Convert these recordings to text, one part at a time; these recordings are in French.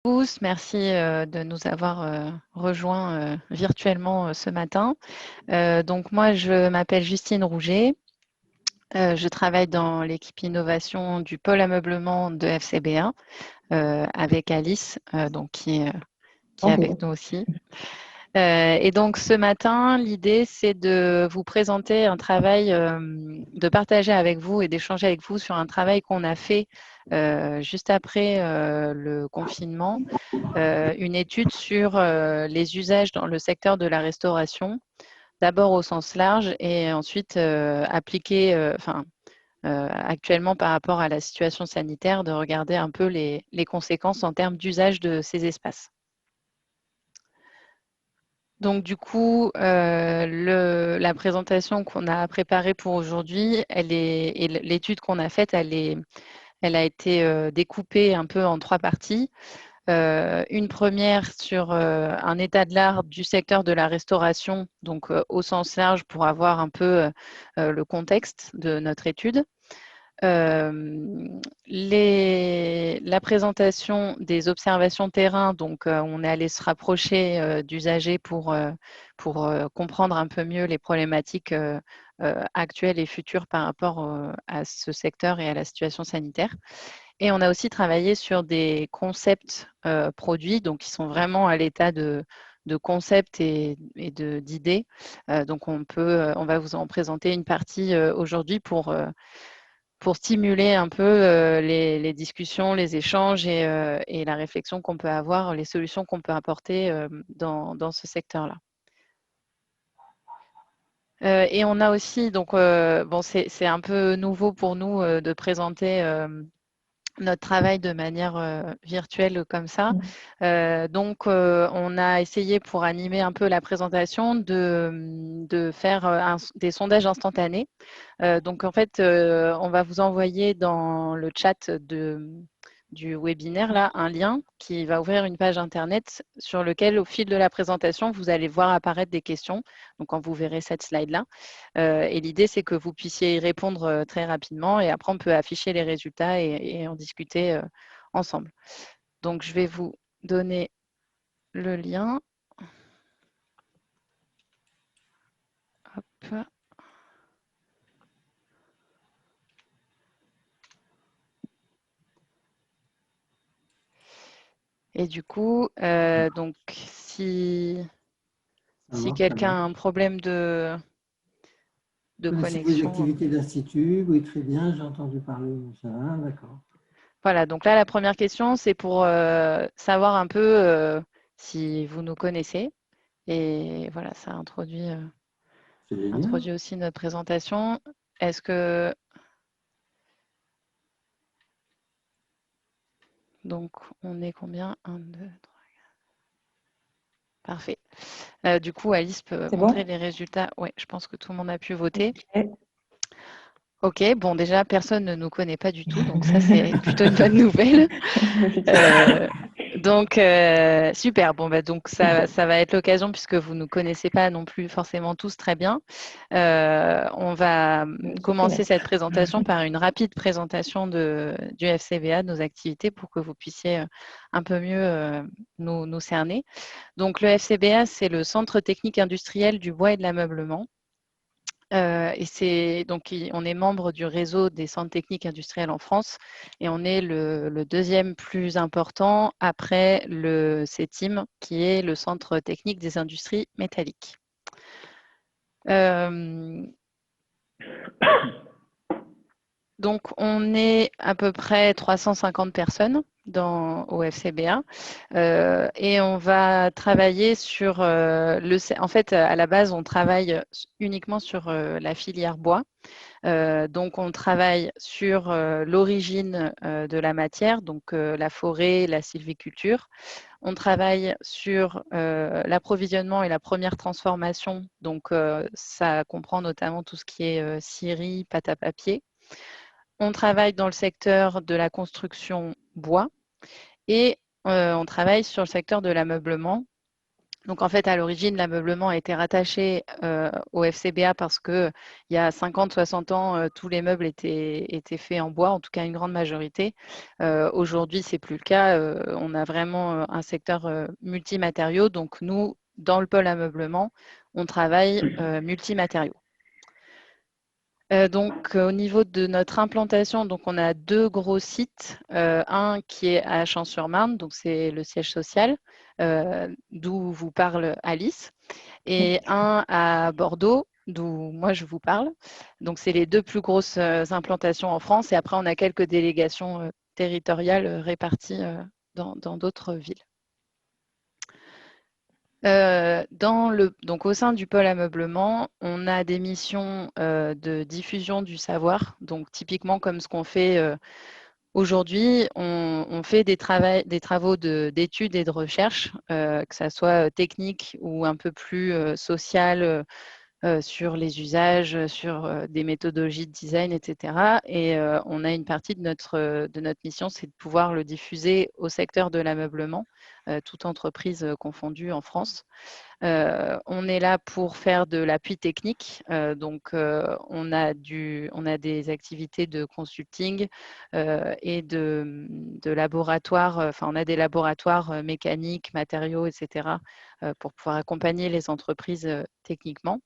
Tous, merci de nous avoir rejoints virtuellement ce matin. Donc moi, je m'appelle Justine Rouget. Je travaille dans l'équipe innovation du pôle ameublement de FCBA avec Alice, donc qui est avec Bonjour. nous aussi. Et donc ce matin, l'idée, c'est de vous présenter un travail, de partager avec vous et d'échanger avec vous sur un travail qu'on a fait juste après le confinement, une étude sur les usages dans le secteur de la restauration, d'abord au sens large et ensuite appliqué, actuellement par rapport à la situation sanitaire, de regarder un peu les conséquences en termes d'usage de ces espaces. Donc du coup, la présentation qu'on a préparée pour aujourd'hui, et l'étude qu'on a faite, elle a été découpée un peu en 3 parties. Une première sur un état de l'art du secteur de la restauration, donc au sens large pour avoir un peu le contexte de notre étude. La présentation des observations terrain, donc on est allé se rapprocher d'usagers pour comprendre un peu mieux les problématiques actuelles et futures par rapport à ce secteur et à la situation sanitaire. Et on a aussi travaillé sur des concepts produits, donc qui sont vraiment à l'état de concepts et d'idées. Donc on va vous en présenter une partie aujourd'hui pour stimuler un peu les discussions, les échanges et la réflexion qu'on peut avoir, les solutions qu'on peut apporter dans ce secteur-là. Et on a aussi, donc bon, c'est un peu nouveau pour nous de présenter notre travail de manière virtuelle comme ça. Donc, on a essayé pour animer un peu la présentation de faire des sondages instantanés. Donc, en fait, on va vous envoyer dans le chat du webinaire là, un lien qui va ouvrir une page internet sur lequel, au fil de la présentation, vous allez voir apparaître des questions. Donc, quand vous verrez cette slide-là. Et l'idée, c'est que vous puissiez y répondre très rapidement et après, on peut afficher les résultats et en discuter ensemble. Donc, je vais vous donner le lien. Hop. Et du coup, donc, si quelqu'un a un problème de Connaissez-vous les connexion. activités de l'Institut? Oui, très bien, j'ai entendu parler de ça, d'accord. Voilà, donc là, la première question, c'est pour savoir un peu si vous nous connaissez. Et voilà, ça C'est génial. introduit aussi notre présentation. Est-ce que... Donc, on est combien? 1, 2, 3. Parfait. Du coup, Alice peut C'est montrer bon? les résultats. Oui, je pense que tout le monde a pu voter. Ok. OK, bon, déjà, personne ne nous connaît pas du tout, donc ça, c'est plutôt une bonne nouvelle. Effectivement. Donc, super. Bon, bah, donc, ça va être l'occasion, puisque vous ne nous connaissez pas non plus forcément tous très bien. On va Je commencer connais. cette présentation par une rapide présentation du FCBA, de nos activités, pour que vous puissiez un peu mieux nous cerner. Donc, le FCBA, c'est le Centre technique industriel du bois et de l'ameublement. Et on est membre du réseau des centres techniques industriels en France et on est le deuxième plus important après le CETIM, qui est le Centre technique des industries métalliques. Donc, on est à peu près 350 personnes au FCBA et on va travailler sur en fait, à la base, on travaille uniquement sur la filière bois. Donc, on travaille sur l'origine de la matière, donc la forêt, la sylviculture. On travaille sur l'approvisionnement et la première transformation. Donc, ça comprend notamment tout ce qui est scierie, pâte à papier. On travaille dans le secteur de la construction bois et on travaille sur le secteur de l'ameublement. Donc, en fait, à l'origine, l'ameublement a été rattaché au FCBA parce qu'il y a 50-60 ans, tous les meubles étaient faits en bois, en tout cas une grande majorité. Aujourd'hui, ce n'est plus le cas. On a vraiment un secteur multimatériaux. Donc, nous, dans le pôle ameublement, on travaille multimatériaux. Donc, au niveau de notre implantation, donc on a 2 gros sites. Un qui est à Champs-sur-Marne, donc c'est le siège social, d'où vous parle Alice, et un à Bordeaux, d'où moi je vous parle. Donc, c'est les 2 plus grosses implantations en France. Et après, on a quelques délégations territoriales réparties dans d'autres villes. Donc au sein du pôle ameublement, on a des missions de diffusion du savoir. Donc typiquement comme ce qu'on fait aujourd'hui, on fait des travaux d'études et de recherche, que ça soit technique ou un peu plus social, sur les usages, sur des méthodologies de design, etc. Et on a une partie de notre mission, c'est de pouvoir le diffuser au secteur de l'ameublement, toute entreprise confondue en France. On est là pour faire de l'appui technique. Donc, on a des activités de consulting et de laboratoire. Enfin, on a des laboratoires mécaniques, matériaux, etc. Pour pouvoir accompagner les entreprises techniquement.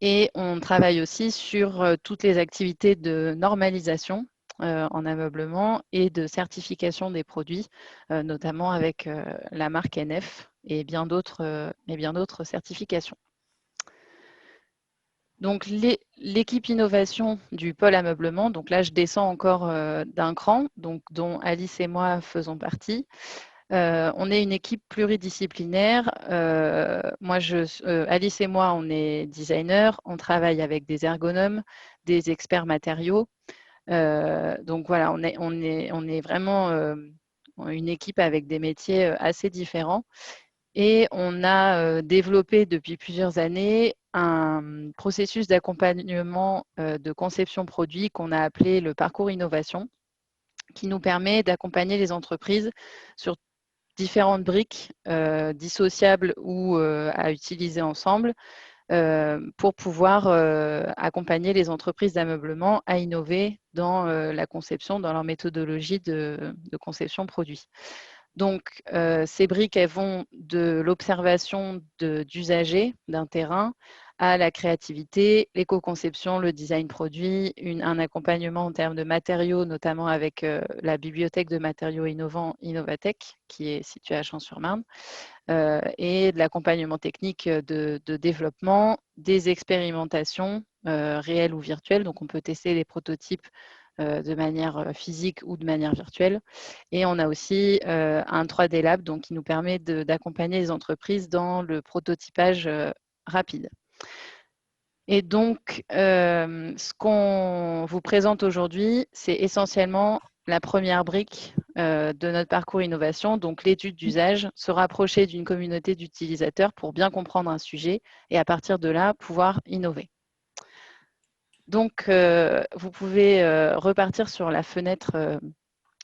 Et on travaille aussi sur toutes les activités de normalisation en ameublement et de certification des produits, notamment avec la marque NF et bien d'autres certifications. Donc, l'équipe innovation du pôle ameublement, donc là, je descends encore d'un cran, donc, dont Alice et moi faisons partie. On est une équipe pluridisciplinaire. Alice et moi, on est designers. On travaille avec des ergonomes, des experts matériaux. Donc voilà, on est vraiment une équipe avec des métiers assez différents. Et on a développé depuis plusieurs années un processus d'accompagnement de conception produit qu'on a appelé le parcours innovation, qui nous permet d'accompagner les entreprises sur différentes briques dissociables ou à utiliser ensemble pour pouvoir accompagner les entreprises d'ameublement à innover dans la conception, dans leur méthodologie de conception produit. Donc, ces briques, elles vont de l'observation d'usagers d'un terrain à la créativité, l'éco-conception, le design produit, un accompagnement en termes de matériaux, notamment avec la bibliothèque de matériaux innovants Innovatech, qui est située à Champs-sur-Marne, et de l'accompagnement technique de développement, des expérimentations réelles ou virtuelles. Donc, on peut tester les prototypes de manière physique ou de manière virtuelle. Et on a aussi un 3D Lab donc, qui nous permet d'accompagner les entreprises dans le prototypage rapide. Et donc, ce qu'on vous présente aujourd'hui, c'est essentiellement la première brique de notre parcours innovation, donc l'étude d'usage, se rapprocher d'une communauté d'utilisateurs pour bien comprendre un sujet et à partir de là, pouvoir innover. Donc, vous pouvez repartir sur la fenêtre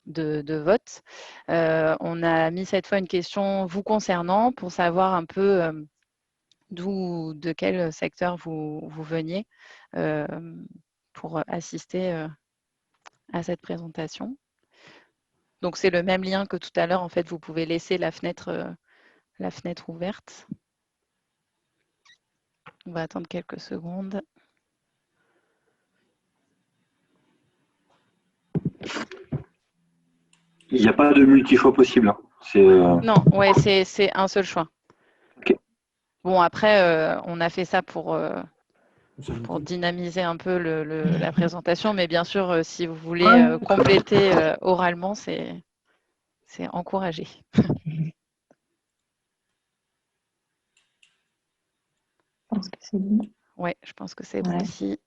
de vote. On a mis cette fois une question vous concernant pour savoir un peu de quel secteur vous veniez pour assister à cette présentation. Donc, c'est le même lien que tout à l'heure. En fait, vous pouvez laisser la fenêtre ouverte. On va attendre quelques secondes. Il n'y a pas de multi-choix possible. Hein. Non, ouais, c'est un seul choix. Okay. Bon, après, on a fait ça pour dynamiser un peu la présentation, mais bien sûr, si vous voulez compléter oralement, c'est encouragé. Je pense que c'est bon. Oui, je pense que c'est bon aussi.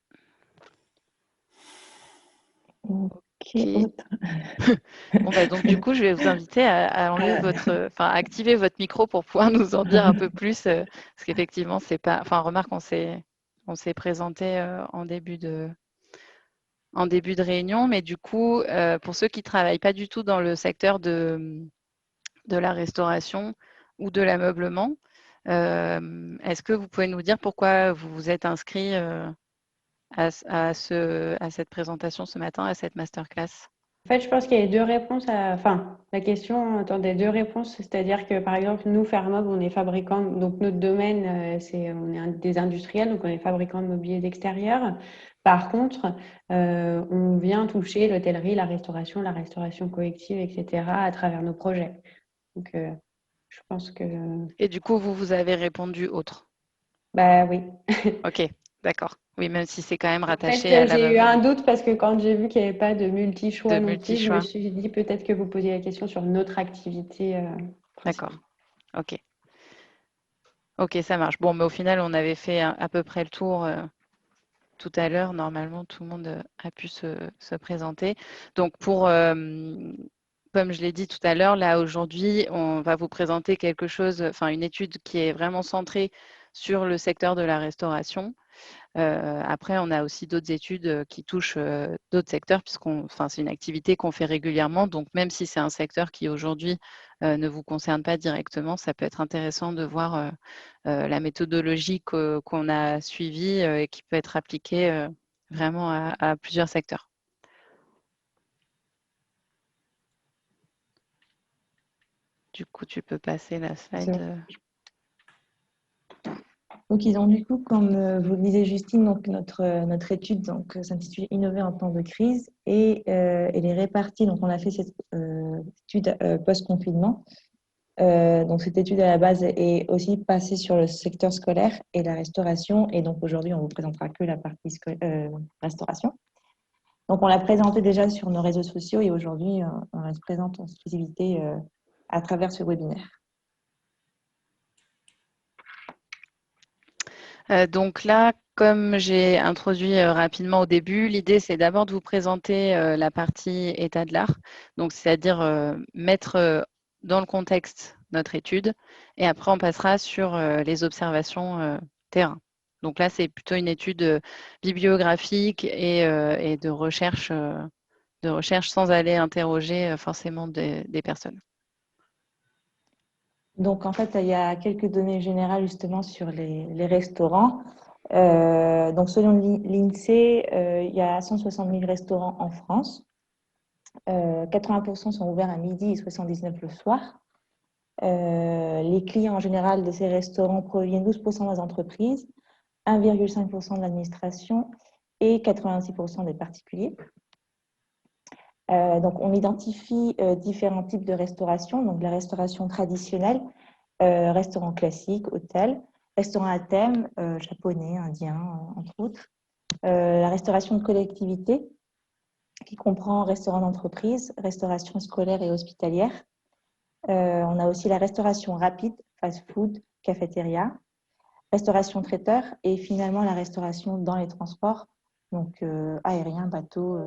Ok. Bon, bah, donc, du coup, je vais vous inviter à activer votre micro pour pouvoir nous en dire un peu plus. Parce qu'effectivement, c'est pas. Enfin, remarque, on s'est présenté en début de réunion, mais du coup, pour ceux qui ne travaillent pas du tout dans le secteur de la restauration, ou de l'ameublement. Est-ce que vous pouvez nous dire pourquoi vous vous êtes inscrit à cette présentation ce matin, à cette masterclass? En fait, je pense qu'il y a deux réponses enfin, la question attendait deux réponses, c'est-à-dire que par exemple, nous, Fermob, on est fabricant, donc notre domaine, on est des industriels, donc on est fabricant de mobilier d'extérieur. Par contre, on vient toucher l'hôtellerie, la restauration collective, etc., à travers nos projets. Donc, je pense que… Et du coup, vous avez répondu autre. Bah oui. Ok, d'accord. Oui, même si c'est quand même En rattaché fait, à j'ai eu un l'ameublement. doute parce que quand j'ai vu qu'il n'y avait pas de multi-choix De non plus, je me multi-choix. suis dit peut-être que vous posiez la question sur notre activité principale. D'accord. Ok. Ok, ça marche. Bon, mais au final, on avait fait à peu près le tour tout à l'heure. Normalement, tout le monde a pu se présenter. Donc, comme je l'ai dit tout à l'heure, là, aujourd'hui, on va vous présenter quelque chose, enfin, une étude qui est vraiment centrée sur le secteur de la restauration. Après, on a aussi d'autres études qui touchent d'autres secteurs, c'est une activité qu'on fait régulièrement. Donc, même si c'est un secteur qui aujourd'hui ne vous concerne pas directement, ça peut être intéressant de voir la méthodologie qu'on a suivie et qui peut être appliquée vraiment à plusieurs secteurs. Du coup, tu peux passer la slide. Donc, ils ont du coup, comme vous le disiez Justine, donc notre étude s'intitule Innover en temps de crise et elle est répartie. Donc, on a fait cette étude post-confinement. Donc, cette étude à la base est aussi passée sur le secteur scolaire et la restauration. Et donc, aujourd'hui, on ne vous présentera que la partie restauration. Donc, on l'a présentée déjà sur nos réseaux sociaux et aujourd'hui, on la présente en exclusivité à travers ce webinaire. Donc là, comme j'ai introduit rapidement au début, l'idée, c'est d'abord de vous présenter la partie état de l'art, donc c'est-à-dire mettre dans le contexte notre étude, et après, on passera sur les observations terrain. Donc là, c'est plutôt une étude bibliographique et de recherche sans aller interroger forcément des personnes. Donc, en fait, il y a quelques données générales justement sur les restaurants. Donc, selon l'INSEE, il y a 160 000 restaurants en France. 80% sont ouverts à midi et 79 le soir. Les clients en général de ces restaurants proviennent 12% des entreprises, 1,5% de l'administration et 86% des particuliers. Donc, on identifie différents types de restauration. Donc, la restauration traditionnelle, restaurant classique, hôtel, restaurant à thème, japonais, indien, entre autres. La restauration de collectivité, qui comprend restaurant d'entreprise, restauration scolaire et hospitalière. On a aussi la restauration rapide, fast-food, cafétéria, restauration traiteur et finalement la restauration dans les transports, donc aérien, bateau,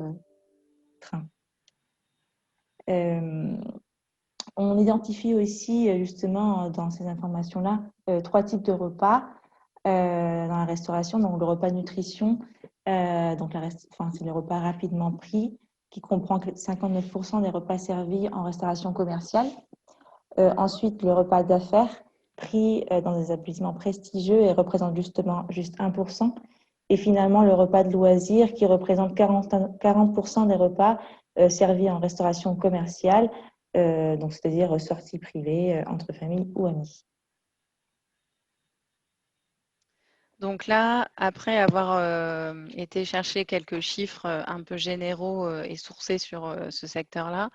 train. On identifie aussi justement dans ces informations-là 3 types de repas dans la restauration. Donc le repas nutrition, c'est le repas rapidement pris qui comprend 59% des repas servis en restauration commerciale. Ensuite, le repas d'affaires pris dans des établissements prestigieux et représente juste 1%. Et finalement, le repas de loisirs qui représente 40% des repas servis en restauration commerciale, donc c'est-à-dire sorties privées entre familles ou amis. Donc là, après avoir été chercher quelques chiffres un peu généraux et sourcés sur ce secteur-là,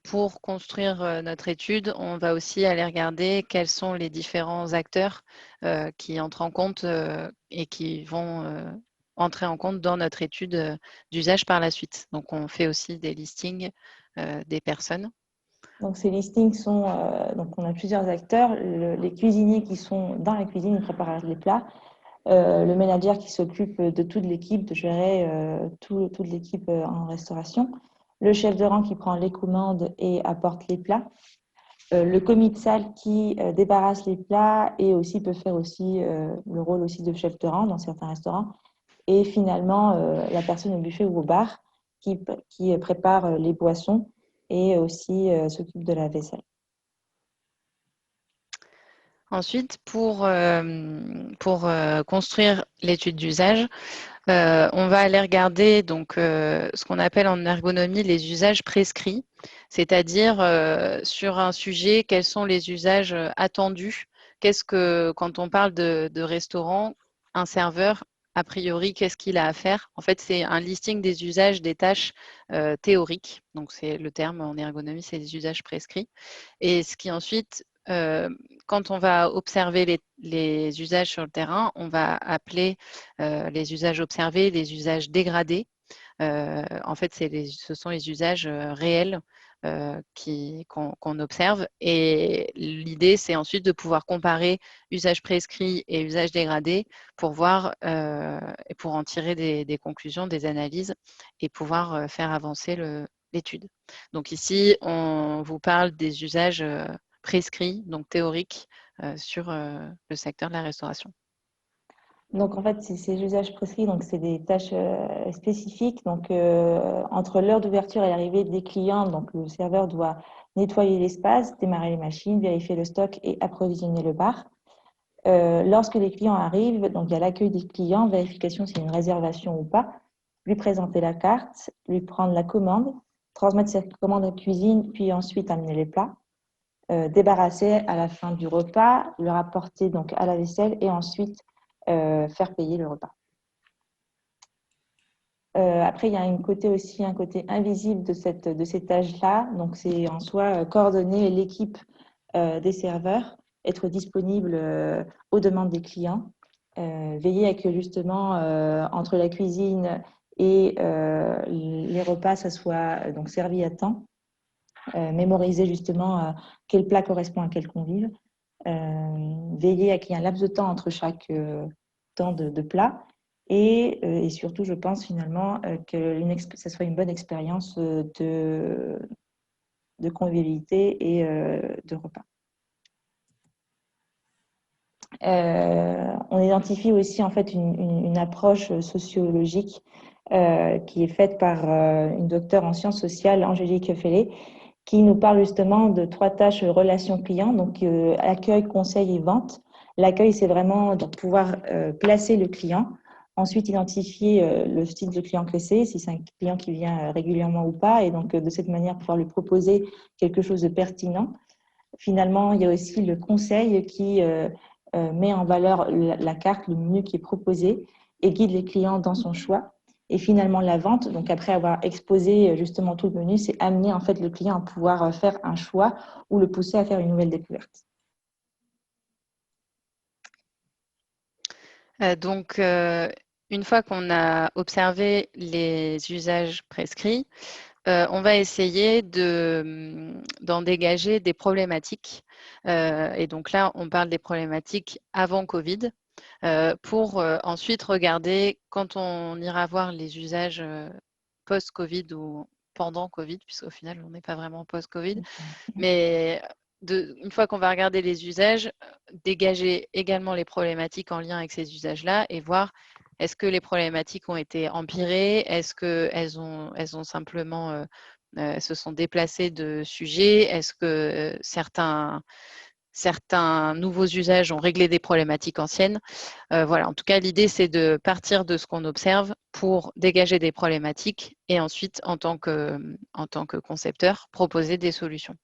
pour construire notre étude, on va aussi aller regarder quels sont les différents acteurs qui entrent en compte et qui vont entrer en compte dans notre étude d'usage par la suite. Donc, on fait aussi des listings des personnes. Donc, ces listings sont, donc on a plusieurs acteurs, les cuisiniers qui sont dans la cuisine, ils préparent les plats, le manager qui s'occupe de toute l'équipe, de gérer toute l'équipe en restauration, le chef de rang qui prend les commandes et apporte les plats, le commis de salle qui débarrasse les plats et aussi peut faire aussi le rôle aussi de chef de rang dans certains restaurants, et finalement la personne au buffet ou au bar qui prépare les boissons et aussi s'occupe de la vaisselle. Ensuite, pour construire l'étude d'usage, on va aller regarder donc, ce qu'on appelle en ergonomie les usages prescrits, c'est-à-dire sur un sujet, quels sont les usages attendus. Quand on parle de restaurant, un serveur, a priori, qu'est-ce qu'il a à faire? En fait, c'est un listing des usages des tâches théoriques. Donc, c'est le terme en ergonomie, c'est les usages prescrits. Et ce qui ensuite, quand on va observer les usages sur le terrain, on va appeler les usages observés les usages dégradés. En fait, ce sont les usages réels qu'on observe. Et l'idée, c'est ensuite de pouvoir comparer usage prescrit et usage dégradé pour voir et pour en tirer des conclusions, des analyses et pouvoir faire avancer l'étude. Donc ici, on vous parle des usages prescrits, donc théoriques, sur le secteur de la restauration. Donc, en fait, ces usages prescrits, donc c'est des tâches spécifiques. Donc, entre l'heure d'ouverture et l'arrivée des clients, donc le serveur doit nettoyer l'espace, démarrer les machines, vérifier le stock et approvisionner le bar. Lorsque les clients arrivent, donc il y a l'accueil des clients, vérification s'il y a une réservation ou pas, lui présenter la carte, lui prendre la commande, transmettre cette commande à la cuisine, puis ensuite amener les plats. Débarrasser à la fin du repas, le rapporter donc à la vaisselle et ensuite faire payer le repas. Après, il y a un côté invisible de ces tâches-là. Donc, c'est en soi coordonner l'équipe des serveurs, être disponible aux demandes des clients, veiller à que justement entre la cuisine et les repas, ça soit donc servi à temps, mémoriser justement quel plat correspond à quel convive, veiller à qu'il y ait un laps de temps entre chaque temps de plat et surtout, je pense finalement que ça soit une bonne expérience de convivialité et de repas. On identifie aussi en fait une approche sociologique qui est faite par une docteure en sciences sociales, Angélique Fellet, qui nous parle justement de 3 tâches relation client, donc accueil, conseil et vente. L'accueil, c'est vraiment de pouvoir placer le client, ensuite identifier le style de client que c'est, si c'est un client qui vient régulièrement ou pas, et donc de cette manière pouvoir lui proposer quelque chose de pertinent. Finalement, il y a aussi le conseil qui met en valeur la carte, le menu qui est proposé et guide les clients dans son choix. Et finalement, la vente, donc après avoir exposé justement tout le menu, c'est amener en fait le client à pouvoir faire un choix ou le pousser à faire une nouvelle découverte. Donc, une fois qu'on a observé les usages prescrits, on va essayer d'en dégager des problématiques. Et donc là, on parle des problématiques avant Covid. Pour ensuite regarder, quand on ira voir les usages post-Covid ou pendant Covid, puisqu'au final, on n'est pas vraiment post-Covid, mais une fois qu'on va regarder les usages, dégager également les problématiques en lien avec ces usages-là et voir est-ce que les problématiques ont été empirées, est-ce qu'elles ont simplement se sont déplacées de sujet, est-ce que certains nouveaux usages ont réglé des problématiques anciennes. Voilà, en tout cas, l'idée, c'est de partir de ce qu'on observe pour dégager des problématiques et ensuite, en tant que concepteur, proposer des solutions.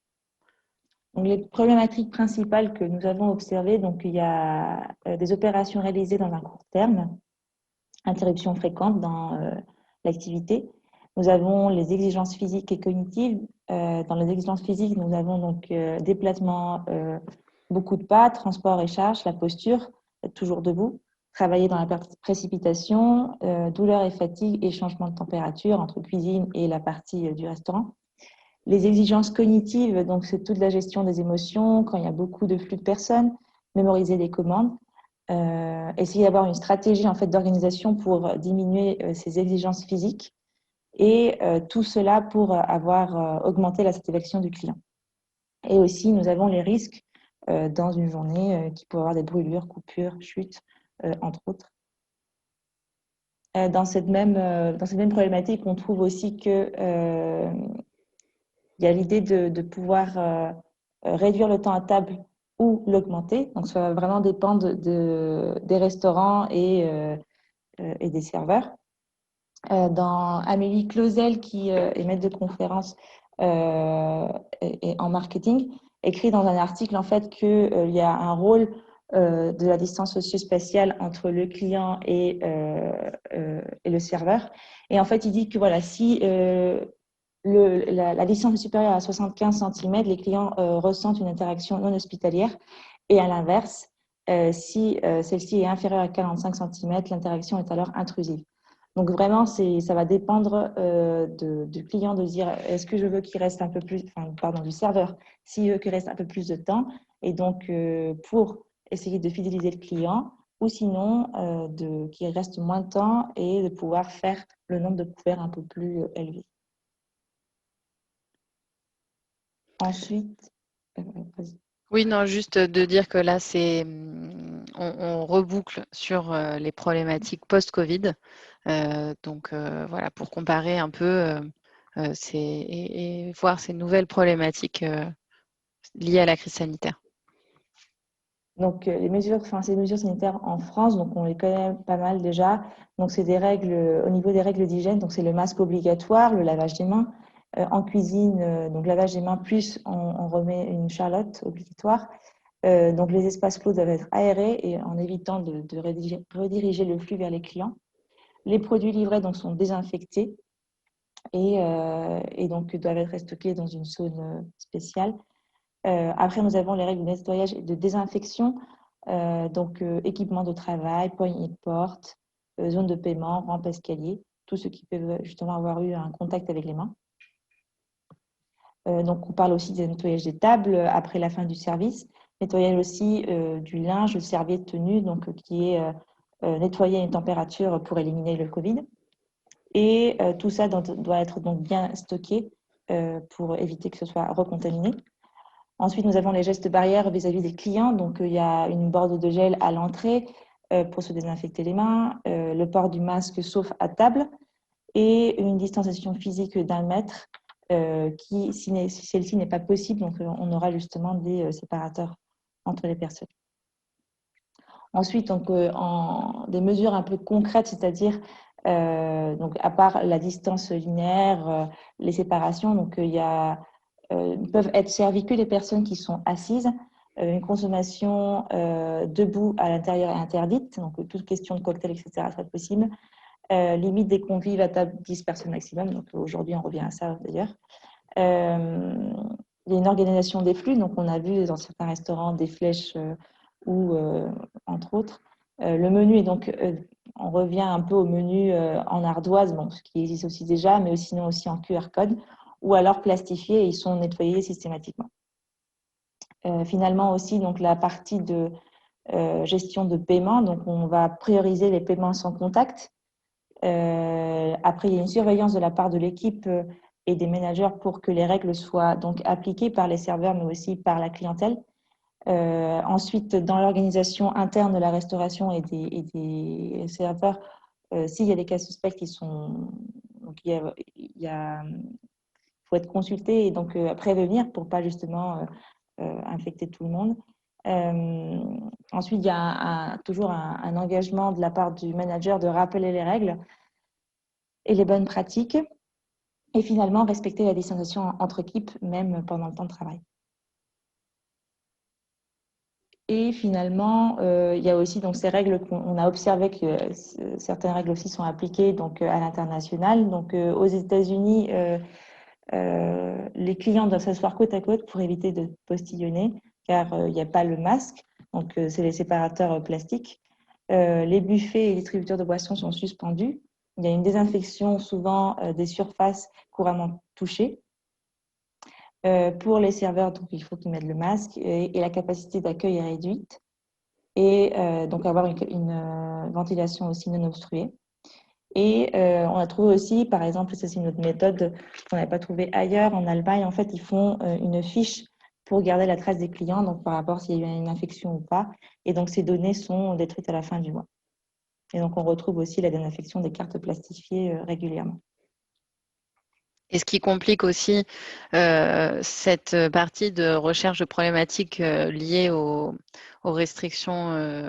Donc, les problématiques principales que nous avons observées, donc il y a des opérations réalisées dans un court terme, interruptions fréquentes dans l'activité. Nous avons les exigences physiques et cognitives. Dans les exigences physiques, nous avons donc déplacement, beaucoup de pas, transport et charge, la posture, être toujours debout, travailler dans la précipitation, douleur et fatigue et changement de température entre cuisine et la partie du restaurant. Les exigences cognitives, donc c'est toute la gestion des émotions, quand il y a beaucoup de flux de personnes, mémoriser les commandes, essayer d'avoir une stratégie en fait d'organisation pour diminuer ces exigences physiques et tout cela pour avoir augmenté la satisfaction du client. Et aussi, nous avons les risques dans une journée qui peut avoir des brûlures, coupures, chutes, entre autres. Dans cette même problématique, on trouve aussi que il y a l'idée de pouvoir réduire le temps à table ou l'augmenter. Donc, ça va vraiment dépendre des restaurants et des serveurs. Dans Amélie Clausel, qui est maître de conférence et en marketing, écrit dans un article en fait qu'il y a un rôle de la distance socio-spatiale entre le client et le serveur. Et en fait, il dit que voilà, si la distance est supérieure à 75 cm, les clients ressentent une interaction non hospitalière. Et à l'inverse, si celle-ci est inférieure à 45 cm, l'interaction est alors intrusive. Donc vraiment, ça va dépendre du client de dire est-ce que je veux qu'il reste un peu plus, enfin, pardon, du serveur, s'il veut qu'il reste un peu plus de temps. Et donc, pour essayer de fidéliser le client, ou sinon qu'il reste moins de temps et de pouvoir faire le nombre de couverts un peu plus élevé. Ensuite, vas-y. Oui, non, juste de dire que là, on reboucle sur les problématiques post-Covid. Donc, voilà, pour comparer un peu et voir ces nouvelles problématiques liées à la crise sanitaire. Donc, ces mesures sanitaires en France, donc on les connaît pas mal déjà. Donc, c'est des règles, au niveau des règles d'hygiène, donc c'est le masque obligatoire, le lavage des mains. En cuisine, donc lavage des mains, plus on remet une charlotte obligatoire. Donc, les espaces clos doivent être aérés et en évitant de rediriger le flux vers les clients. Les produits livrés donc, sont désinfectés et donc doivent être stockés dans une zone spéciale. Après, nous avons les règles de nettoyage et de désinfection, donc équipement de travail, poignée de porte, zone de paiement, rampe escalier, tous ceux qui peuvent justement avoir eu un contact avec les mains. Donc, on parle aussi du nettoyage des tables après la fin du service, nettoyage aussi du linge, serviette, tenue, donc qui est nettoyé à une température pour éliminer le Covid. Et tout ça doit être donc bien stocké pour éviter que ce soit recontaminé. Ensuite, nous avons les gestes barrières vis-à-vis des clients. Donc, il y a une borde de gel à l'entrée pour se désinfecter les mains, le port du masque sauf à table et une distanciation physique d'1 mètre qui, si celle-ci n'est pas possible, donc on aura justement des séparateurs entre les personnes. Ensuite, donc, des mesures un peu concrètes, c'est-à-dire donc à part la distance linéaire, les séparations, donc il y a peuvent être servies que les personnes qui sont assises. Une consommation debout à l'intérieur est interdite, donc toute question de cocktail, etc., c'est pas possible. Limite des convives à table 10 personnes maximum, donc aujourd'hui on revient à ça d'ailleurs. Il y a une organisation des flux, donc on a vu dans certains restaurants des flèches ou entre autres. Le menu est donc, on revient un peu au menu en ardoise, bon, ce qui existe aussi déjà, mais sinon aussi en QR code, ou alors plastifiés et ils sont nettoyés systématiquement. Finalement aussi, donc la partie de gestion de paiement, donc on va prioriser les paiements sans contact. Après, il y a une surveillance de la part de l'équipe et des managers pour que les règles soient donc appliquées par les serveurs, mais aussi par la clientèle. Ensuite, dans l'organisation interne de la restauration et des serveurs, s'il y a des cas suspects qui sont, donc faut être consulté et donc prévenir pour pas justement infecter tout le monde. Ensuite, il y a toujours un engagement de la part du manager de rappeler les règles et les bonnes pratiques. Et finalement, respecter la distanciation entre équipes, même pendant le temps de travail. Et finalement, il y a aussi donc, ces règles qu'on a observé que certaines règles aussi sont appliquées donc, à l'international. Donc, aux États-Unis, les clients doivent s'asseoir côte à côte pour éviter de postillonner, car il n'y a pas le masque. Donc, c'est les séparateurs plastiques. Les buffets et les distributeurs de boissons sont suspendus. Il y a une désinfection souvent des surfaces couramment touchées. Pour les serveurs, donc, il faut qu'ils mettent le masque et la capacité d'accueil est réduite. Et donc, avoir une ventilation aussi non obstruée. Et on a trouvé aussi, par exemple, ça c'est une autre méthode qu'on n'avait pas trouvée ailleurs. En Allemagne, en fait, ils font une fiche pour garder la trace des clients, donc par rapport s'il y a eu une infection ou pas. Et donc, ces données sont détruites à la fin du mois. Et donc, on retrouve aussi la désinfection des cartes plastifiées régulièrement. Et ce qui complique aussi cette partie de recherche de problématiques liées aux restrictions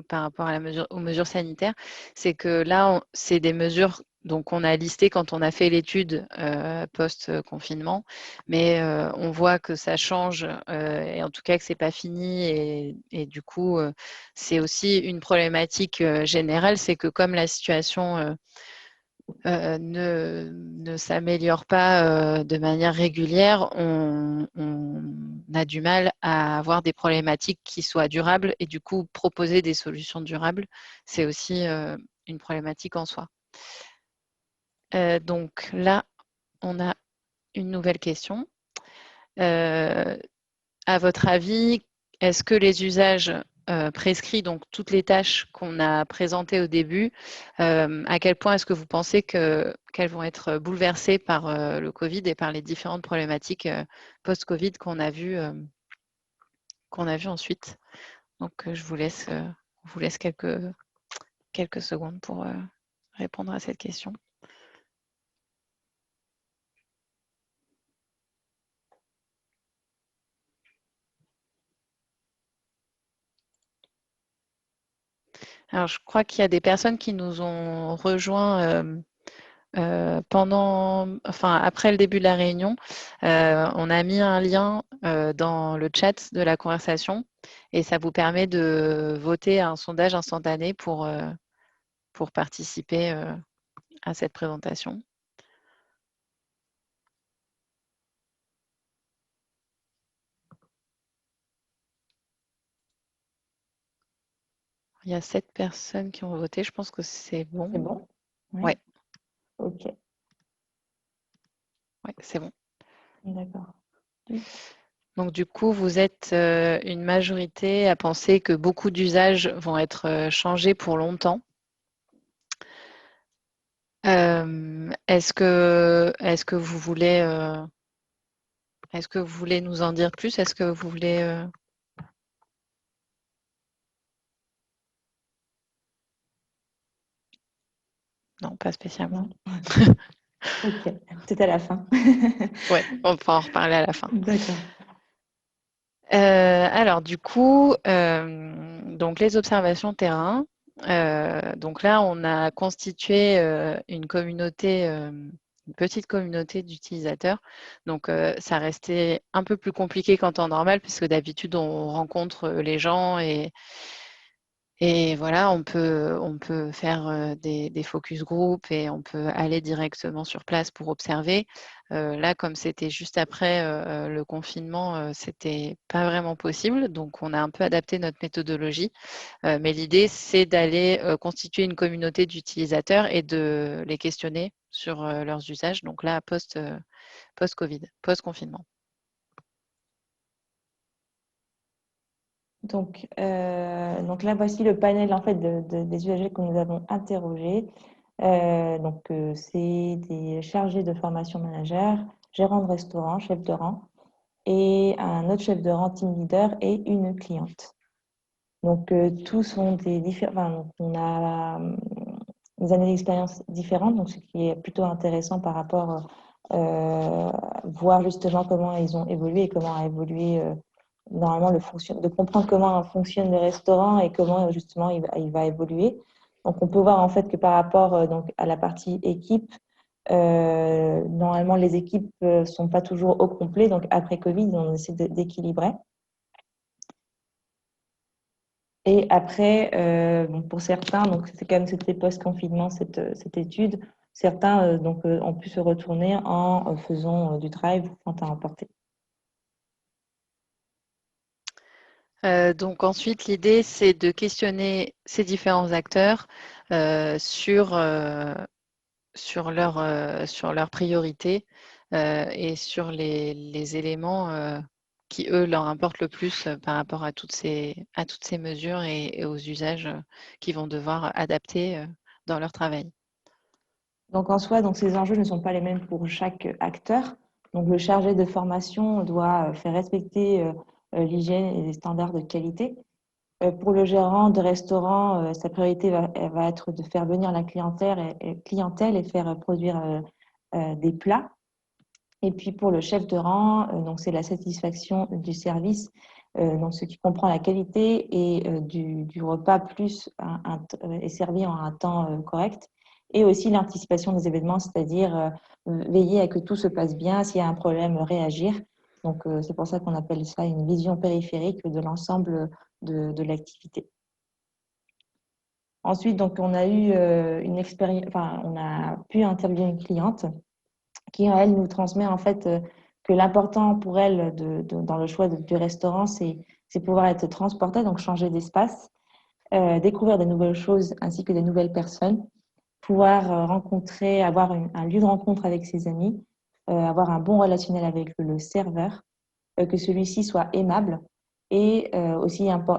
par rapport à aux mesures sanitaires, c'est que là, c'est des mesures qu'on a listées quand on a fait l'étude post-confinement, mais on voit que ça change et en tout cas que ce n'est pas fini. Et du coup, c'est aussi une problématique générale, c'est que comme la situation ne s'améliore pas de manière régulière, on a du mal à avoir des problématiques qui soient durables et du coup proposer des solutions durables, c'est aussi une problématique en soi. Donc là, on a une nouvelle question. À votre avis, est-ce que les usages prescrits, donc toutes les tâches qu'on a présentées au début, à quel point est-ce que vous pensez qu'elles vont être bouleversées par le Covid et par les différentes problématiques post-Covid qu'on a vues ensuite? Donc, je vous laisse quelques secondes pour répondre à cette question. Alors, je crois qu'il y a des personnes qui nous ont rejoints après le début de la réunion. On a mis un lien dans le chat de la conversation et ça vous permet de voter à un sondage instantané pour participer à cette présentation. Il y a 7 personnes qui ont voté. Je pense que c'est bon. C'est bon? Ouais. Ok, Ouais, c'est bon. d'accord. Donc, du coup, vous êtes une majorité à penser que beaucoup d'usages vont être changés pour longtemps. Est-ce que vous voulez nous en dire plus? Est-ce que vous voulez Non, pas spécialement. Ok, c'est à la fin. Ouais, on pourra en reparler à la fin. D'accord. Alors, du coup, donc les observations terrain. Donc là, on a constitué une petite communauté d'utilisateurs. Donc, ça restait un peu plus compliqué qu'en temps normal, puisque d'habitude, on rencontre les gens et voilà, on peut faire des focus group et on peut aller directement sur place pour observer. Là, comme c'était juste après le confinement, c'était pas vraiment possible. Donc, on a un peu adapté notre méthodologie. Mais l'idée, c'est d'aller constituer une communauté d'utilisateurs et de les questionner sur leurs usages. Donc là, post-Covid, post-confinement. Donc là, voici le panel en fait, des usagers que nous avons interrogés. C'est des chargés de formation managers, gérants de restaurant, chef de rang, et un autre chef de rang, team leader, et une cliente. Donc, tous sont des différents. On a des années d'expérience différentes, donc ce qui est plutôt intéressant par rapport voir justement comment ils ont évolué et comment a évolué normalement de comprendre comment fonctionne le restaurant et comment justement il va évoluer. Donc, on peut voir en fait que par rapport donc, à la partie équipe, normalement les équipes ne sont pas toujours au complet. Donc, après Covid, on essaie d'équilibrer. Et après, pour certains, donc c'est quand même c'était post-confinement cette étude, certains ont pu se retourner en faisant du drive ou vente à emporter. Donc ensuite, l'idée, c'est de questionner ces différents acteurs sur leurs priorités et sur les éléments qui, eux, leur importent le plus par rapport à toutes ces mesures et aux usages qu'ils vont devoir adapter dans leur travail. Donc en soi, ces enjeux ne sont pas les mêmes pour chaque acteur. Donc le chargé de formation doit faire respecter l'hygiène et les standards de qualité. Pour le gérant de restaurant, sa priorité va être de faire venir la clientèle et faire produire des plats Et puis pour le chef de rang, donc c'est la satisfaction du service, donc ce qui comprend la qualité et du repas plus est servi en un temps correct, et aussi l'anticipation des événements, c'est-à-dire veiller à que tout se passe bien, s'il y a un problème, réagir. Donc c'est pour ça qu'on appelle ça une vision périphérique de l'ensemble de l'activité. Ensuite, donc on a eu une expérience, enfin on a pu interviewer une cliente qui, elle, nous transmet en fait que l'important pour elle dans le choix du restaurant, c'est pouvoir être transportée, donc changer d'espace, découvrir de nouvelles choses ainsi que de nouvelles personnes, pouvoir rencontrer, avoir un lieu de rencontre avec ses amis, avoir un bon relationnel avec le serveur, que celui-ci soit aimable. Et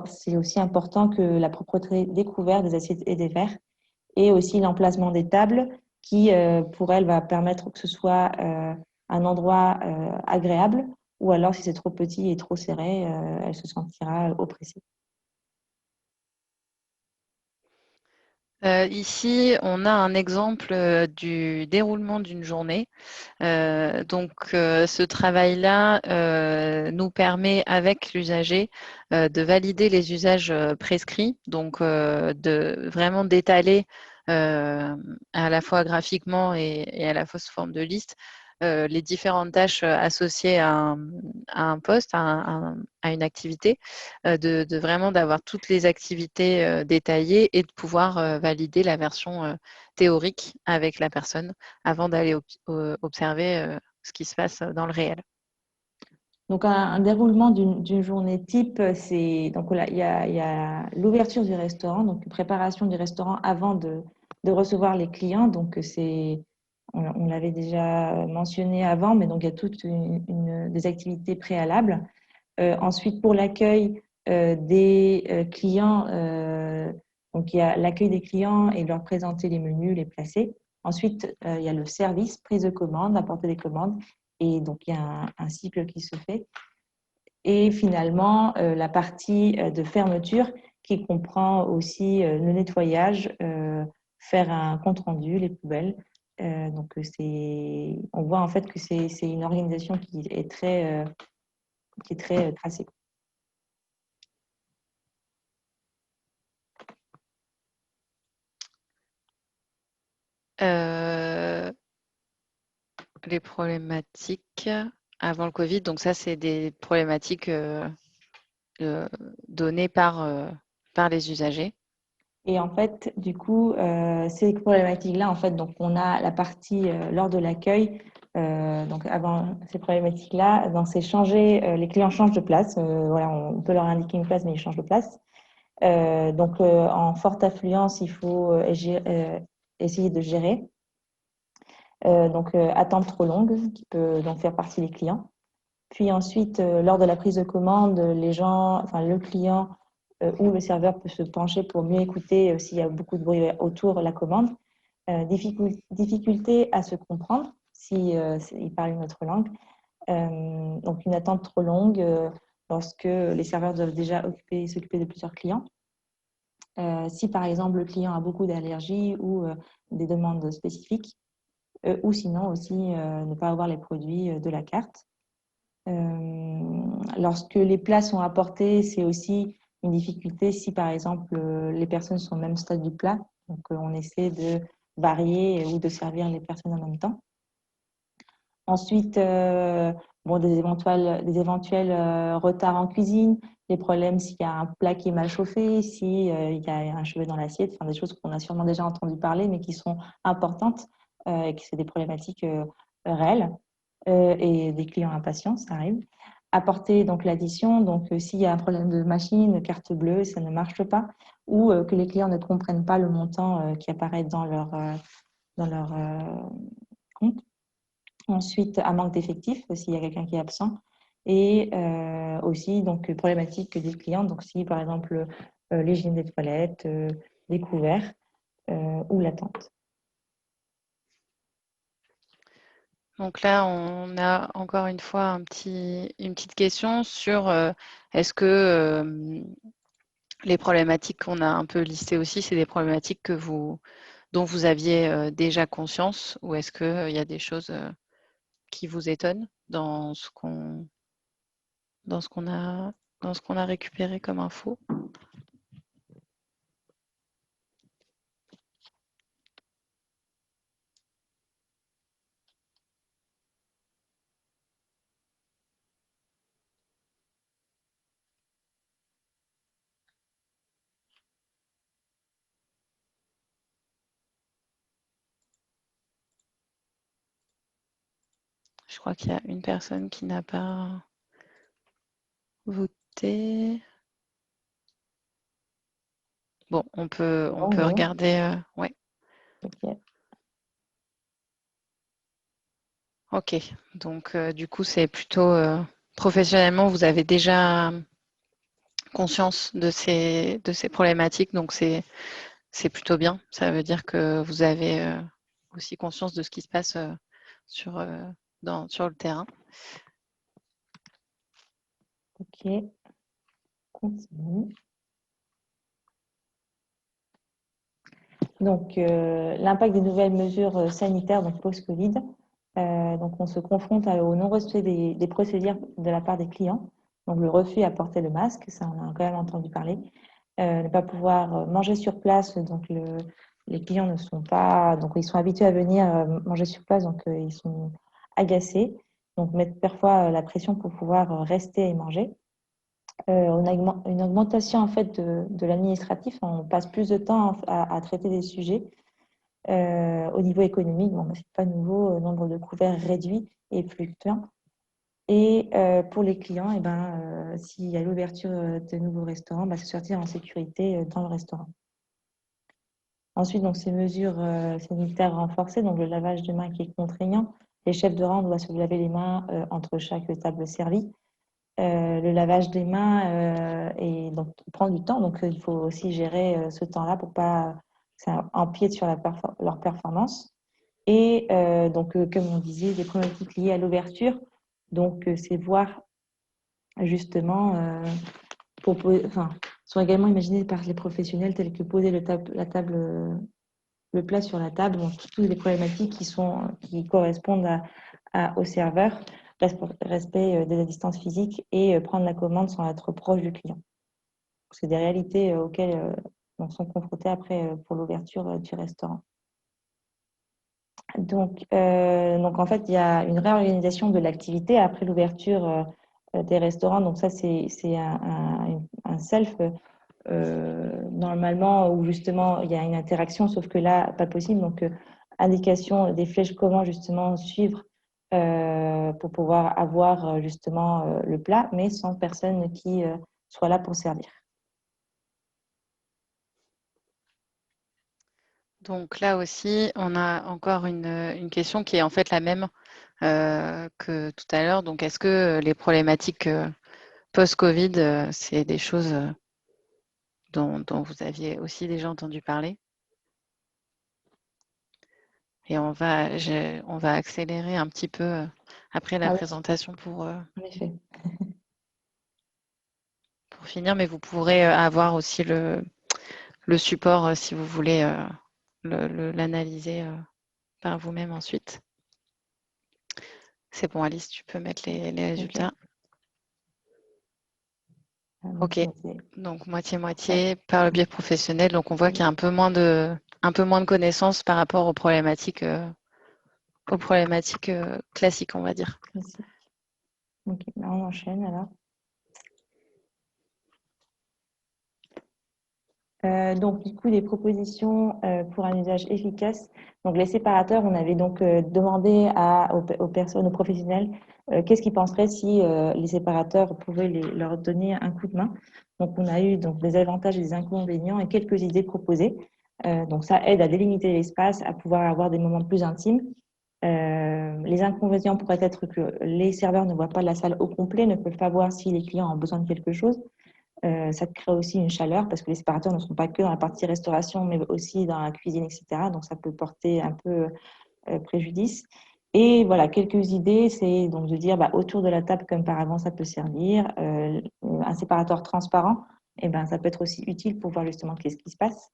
c'est aussi important que la propreté des couverts, des assiettes et des verres, et aussi l'emplacement des tables qui, pour elle, va permettre que ce soit un endroit agréable, ou alors si c'est trop petit et trop serré, elle se sentira oppressée. Ici, on a un exemple du déroulement d'une journée. Ce travail-là nous permet, avec l'usager, de valider les usages prescrits, donc de vraiment d'étaler à la fois graphiquement et à la fois sous forme de liste les différentes tâches associées à un poste, à une activité, de vraiment d'avoir toutes les activités détaillées et de pouvoir valider la version théorique avec la personne avant d'aller observer ce qui se passe dans le réel. Donc, un déroulement d'une journée type, c'est donc là, il y a l'ouverture du restaurant, donc une préparation du restaurant avant de recevoir les clients. Donc, on l'avait déjà mentionné avant, mais donc il y a toutes des activités préalables. Ensuite, pour l'accueil des clients, donc il y a l'accueil des clients et leur présenter les menus, les placer. Ensuite, il y a le service, prise de commande, apporter des commandes. Et donc, il y a un cycle qui se fait. Et finalement, la partie de fermeture qui comprend aussi le nettoyage, faire un compte-rendu, les poubelles. Donc, on voit en fait que c'est une organisation qui est très tracée. Les problématiques avant le Covid, donc ça, c'est des problématiques données par les usagers. Et en fait, du coup, ces problématiques-là, en fait, donc on a la partie lors de l'accueil. Donc avant ces problématiques-là, c'est changer. Les clients changent de place. Voilà, on peut leur indiquer une place, mais ils changent de place. En forte affluence, il faut essayer de gérer. Attente trop longue qui peut donc faire partie des clients. Puis ensuite, lors de la prise de commande, le client ou le serveur peut se pencher pour mieux écouter s'il y a beaucoup de bruit autour de la commande. Difficulté à se comprendre s'il parle une autre langue. Donc, une attente trop longue lorsque les serveurs doivent déjà s'occuper de plusieurs clients. Si, par exemple, le client a beaucoup d'allergies ou des demandes spécifiques, ou sinon aussi ne pas avoir les produits de la carte. Lorsque les plats sont apportés, c'est aussi une difficulté si, par exemple, les personnes sont au même stade du plat. Donc, on essaie de varier ou de servir les personnes en même temps. Ensuite, des éventuels retards en cuisine, les problèmes s'il y a un plat qui est mal chauffé, s'il y a un cheveu dans l'assiette, des choses qu'on a sûrement déjà entendu parler, mais qui sont importantes et qui sont des problématiques réelles. Et des clients impatients, ça arrive. Apporter donc l'addition, donc s'il y a un problème de machine, carte bleue, ça ne marche pas, ou que les clients ne comprennent pas le montant qui apparaît dans leur compte. Ensuite, un manque d'effectifs, s'il y a quelqu'un qui est absent. Et aussi, donc, problématique des clients, donc si par exemple l'hygiène des toilettes, des couverts ou l'attente. Donc là, on a encore une fois une petite question sur est-ce que les problématiques qu'on a un peu listées aussi, c'est des problématiques dont vous aviez déjà conscience, ou est-ce qu'il y a des choses qui vous étonne dans ce qu'on a récupéré comme info? Je crois qu'il y a une personne qui n'a pas voté. Bon, on peut regarder. Ouais. Ok. Ok. Donc, du coup, c'est plutôt professionnellement, vous avez déjà conscience de ces problématiques. Donc, c'est plutôt bien. Ça veut dire que vous avez aussi conscience de ce qui se passe sur le terrain. Ok. Continue. Donc, l'impact des nouvelles mesures sanitaires, donc post-Covid. Donc, on se confronte au non-respect des procédures de la part des clients. Donc, le refus à porter le masque, ça on a quand même entendu parler. Ne pas pouvoir manger sur place, donc les clients ne sont pas, donc ils sont habitués à venir manger sur place, donc ils sont agacés. Donc, mettre parfois la pression pour pouvoir rester et manger. On a une augmentation en fait de l'administratif. On passe plus de temps à traiter des sujets. Au niveau économique, bon, c'est pas nouveau, nombre de couverts réduit et fluctuant. Et pour les clients, eh ben, s'il y a l'ouverture de nouveaux restaurants, se sortir en sécurité dans le restaurant. Ensuite, donc, ces mesures sanitaires renforcées, donc le lavage de mains qui est contraignant. Les chefs de rang doivent se laver les mains entre chaque table servie. Le lavage des mains donc, prend du temps, donc il faut aussi gérer ce temps-là pour pas que ça empiète sur leur performance. Et donc, comme on disait, des problématiques liées à l'ouverture. Donc, c'est voir justement, sont également imaginées par les professionnels tels que poser le plat sur la table. Donc, toutes les problématiques qui correspondent au serveur, respect de la distance physique et prendre la commande sans être proche du client. C'est des réalités auxquelles on sont confrontés après pour l'ouverture du restaurant. Donc, en fait, il y a une réorganisation de l'activité après l'ouverture des restaurants. Donc, ça, c'est un self normalement où justement il y a une interaction, sauf que là, pas possible. Donc, indication des flèches, comment justement suivre pour pouvoir avoir justement le plat, mais sans personne qui soit là pour servir. Donc là aussi, on a encore une question qui est en fait la même que tout à l'heure. Donc, est-ce que les problématiques post-Covid, c'est des choses dont vous aviez aussi déjà entendu parler? Et on va accélérer un petit peu après la présentation pour finir, mais vous pourrez avoir aussi le support si vous voulez l'analyser par vous-même ensuite. C'est bon, Alice, tu peux mettre les résultats. Ok, donc moitié-moitié par le biais professionnel. Donc, on voit qu'il y a un peu moins de connaissances par rapport aux problématiques classiques, on va dire. Ok, on enchaîne alors. Donc, du coup, des propositions pour un usage efficace. Donc, les séparateurs, on avait donc demandé aux personnes, aux professionnels, qu'est-ce qu'ils penseraient si les séparateurs pouvaient leur donner un coup de main. Donc, on a eu donc, des avantages et des inconvénients et quelques idées proposées. Donc, ça aide à délimiter l'espace, à pouvoir avoir des moments plus intimes. Les inconvénients pourraient être que les serveurs ne voient pas la salle au complet, ne peuvent pas voir si les clients ont besoin de quelque chose. Ça crée aussi une chaleur parce que les séparateurs ne sont pas que dans la partie restauration, mais aussi dans la cuisine, etc. Donc, ça peut porter un peu préjudice. Et voilà, quelques idées, c'est donc de dire autour de la table, comme par avant, ça peut servir. Un séparateur transparent, ça peut être aussi utile pour voir justement qu'est-ce qui se passe.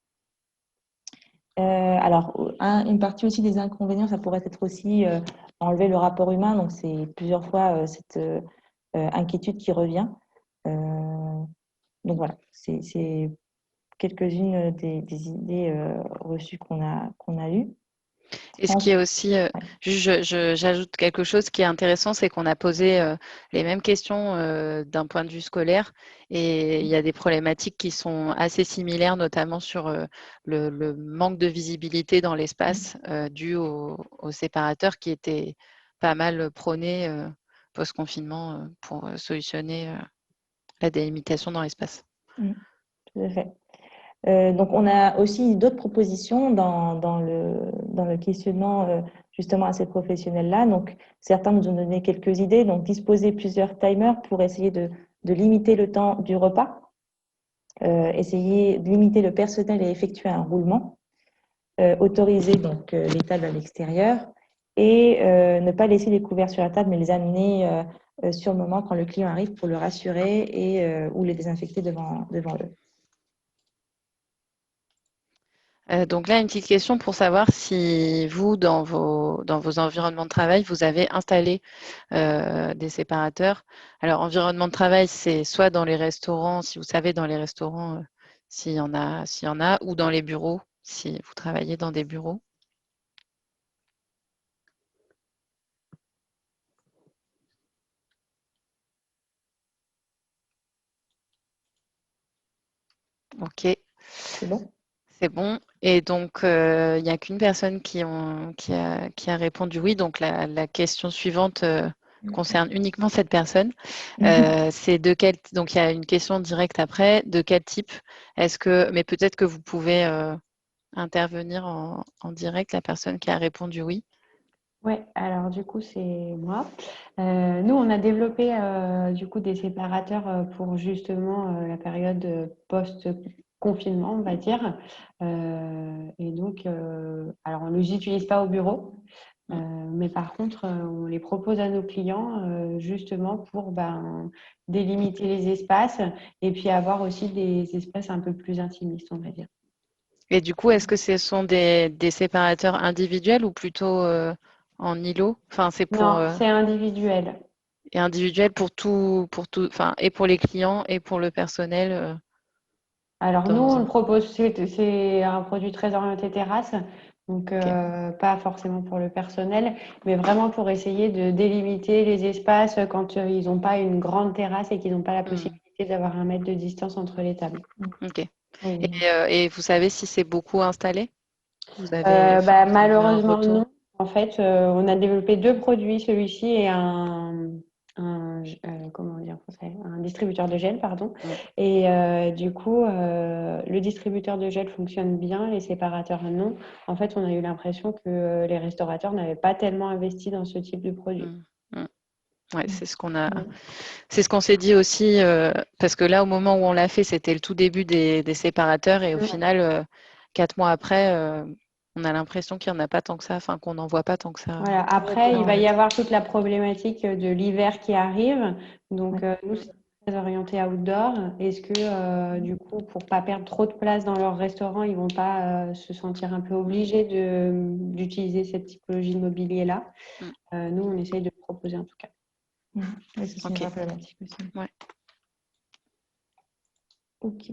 Alors, une partie aussi des inconvénients, ça pourrait être aussi enlever le rapport humain. Donc, c'est plusieurs fois cette inquiétude qui revient. Donc, voilà, c'est quelques-unes des idées reçues qu'on a eues. Et ce qui est aussi, j'ajoute quelque chose qui est intéressant, c'est qu'on a posé les mêmes questions d'un point de vue scolaire et il y a des problématiques qui sont assez similaires, notamment sur le manque de visibilité dans l'espace dû aux séparateurs qui étaient pas mal prônés post-confinement pour solutionner la délimitation dans l'espace. Tout à fait. Donc, on a aussi d'autres propositions dans le questionnement justement à ces professionnels-là. Donc, certains nous ont donné quelques idées. Donc, disposer plusieurs timers pour essayer de limiter le temps du repas, essayer de limiter le personnel et effectuer un roulement, autoriser donc les tables à l'extérieur et ne pas laisser les couverts sur la table, mais les amener sur le moment quand le client arrive pour le rassurer et ou les désinfecter devant eux. Donc là, une petite question pour savoir si vous, dans vos environnements de travail, vous avez installé des séparateurs. Alors, environnement de travail, c'est soit dans les restaurants, si vous savez, dans les restaurants, s'il y en a, ou dans les bureaux, si vous travaillez dans des bureaux. OK. C'est bon? C'est bon. Et donc, il n'y a qu'une personne qui a répondu oui. Donc, la question suivante concerne uniquement cette personne. C'est de quel... Donc, il y a une question directe après. De quel type? Mais peut-être que vous pouvez intervenir en direct, la personne qui a répondu oui. Oui, alors du coup, c'est moi. Nous, on a développé du coup des séparateurs pour justement la période post-confinement, on va dire. Et donc, alors on ne les utilise pas au bureau, mais par contre, on les propose à nos clients justement pour délimiter les espaces et puis avoir aussi des espaces un peu plus intimistes, on va dire. Et du coup, est-ce que ce sont des séparateurs individuels ou plutôt en îlot? Enfin, c'est pour Non, c'est individuel. et individuel pour tout, enfin, et pour les clients et pour le personnel. Alors nous, on le propose, c'est un produit très orienté terrasse, donc pas forcément pour le personnel, mais vraiment pour essayer de délimiter les espaces quand ils n'ont pas une grande terrasse et qu'ils n'ont pas la possibilité d'avoir 1 mètre de distance entre les tables. Ok. Oui. Et vous savez si c'est beaucoup installé? Vous avez malheureusement non. En fait, on a développé 2 produits, celui-ci et comment dire en français, un distributeur de gel, pardon. Et du coup, le distributeur de gel fonctionne bien, les séparateurs non. En fait, on a eu l'impression que les restaurateurs n'avaient pas tellement investi dans ce type de produit. Ouais, c'est ce qu'on s'est dit aussi, parce que là, au moment où on l'a fait, c'était le tout début des séparateurs et au final, 4 mois après, on a l'impression qu'il n'y en a pas tant que ça, enfin qu'on n'en voit pas tant que ça. Voilà. Après, il va y avoir toute la problématique de l'hiver qui arrive. Donc, nous, c'est très orienté outdoor. Est-ce que, du coup, pour ne pas perdre trop de place dans leur restaurant, ils ne vont pas se sentir un peu obligés d'utiliser cette typologie de mobilier-là? Nous, on essaye de le proposer en tout cas. Oui, c'est une vraie problématique aussi. Ouais. Ok.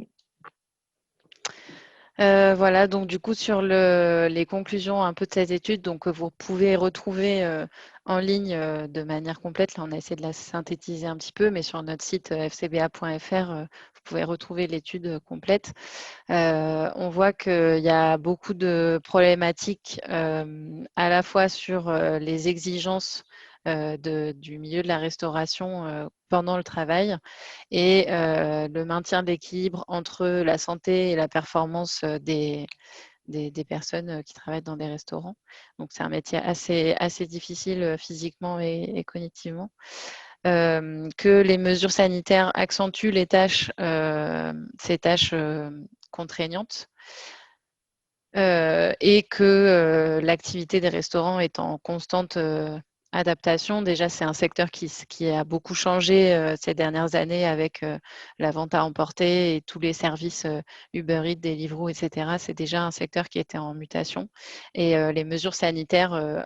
Voilà, donc du coup, sur les conclusions un peu de cette étude, donc vous pouvez retrouver en ligne de manière complète. Là, on a essayé de la synthétiser un petit peu, mais sur notre site fcba.fr, vous pouvez retrouver l'étude complète. On voit qu'il y a beaucoup de problématiques à la fois sur les exigences du milieu de la restauration pendant le travail et le maintien de l'équilibre entre la santé et la performance des personnes qui travaillent dans des restaurants. Donc, c'est un métier assez difficile physiquement et cognitivement. Que les mesures sanitaires accentuent ces tâches contraignantes. Et que l'activité des restaurants est en constante adaptation. Déjà, c'est un secteur qui a beaucoup changé ces dernières années avec la vente à emporter et tous les services Uber Eats, Deliveroo, etc. C'est déjà un secteur qui était en mutation. Et les mesures sanitaires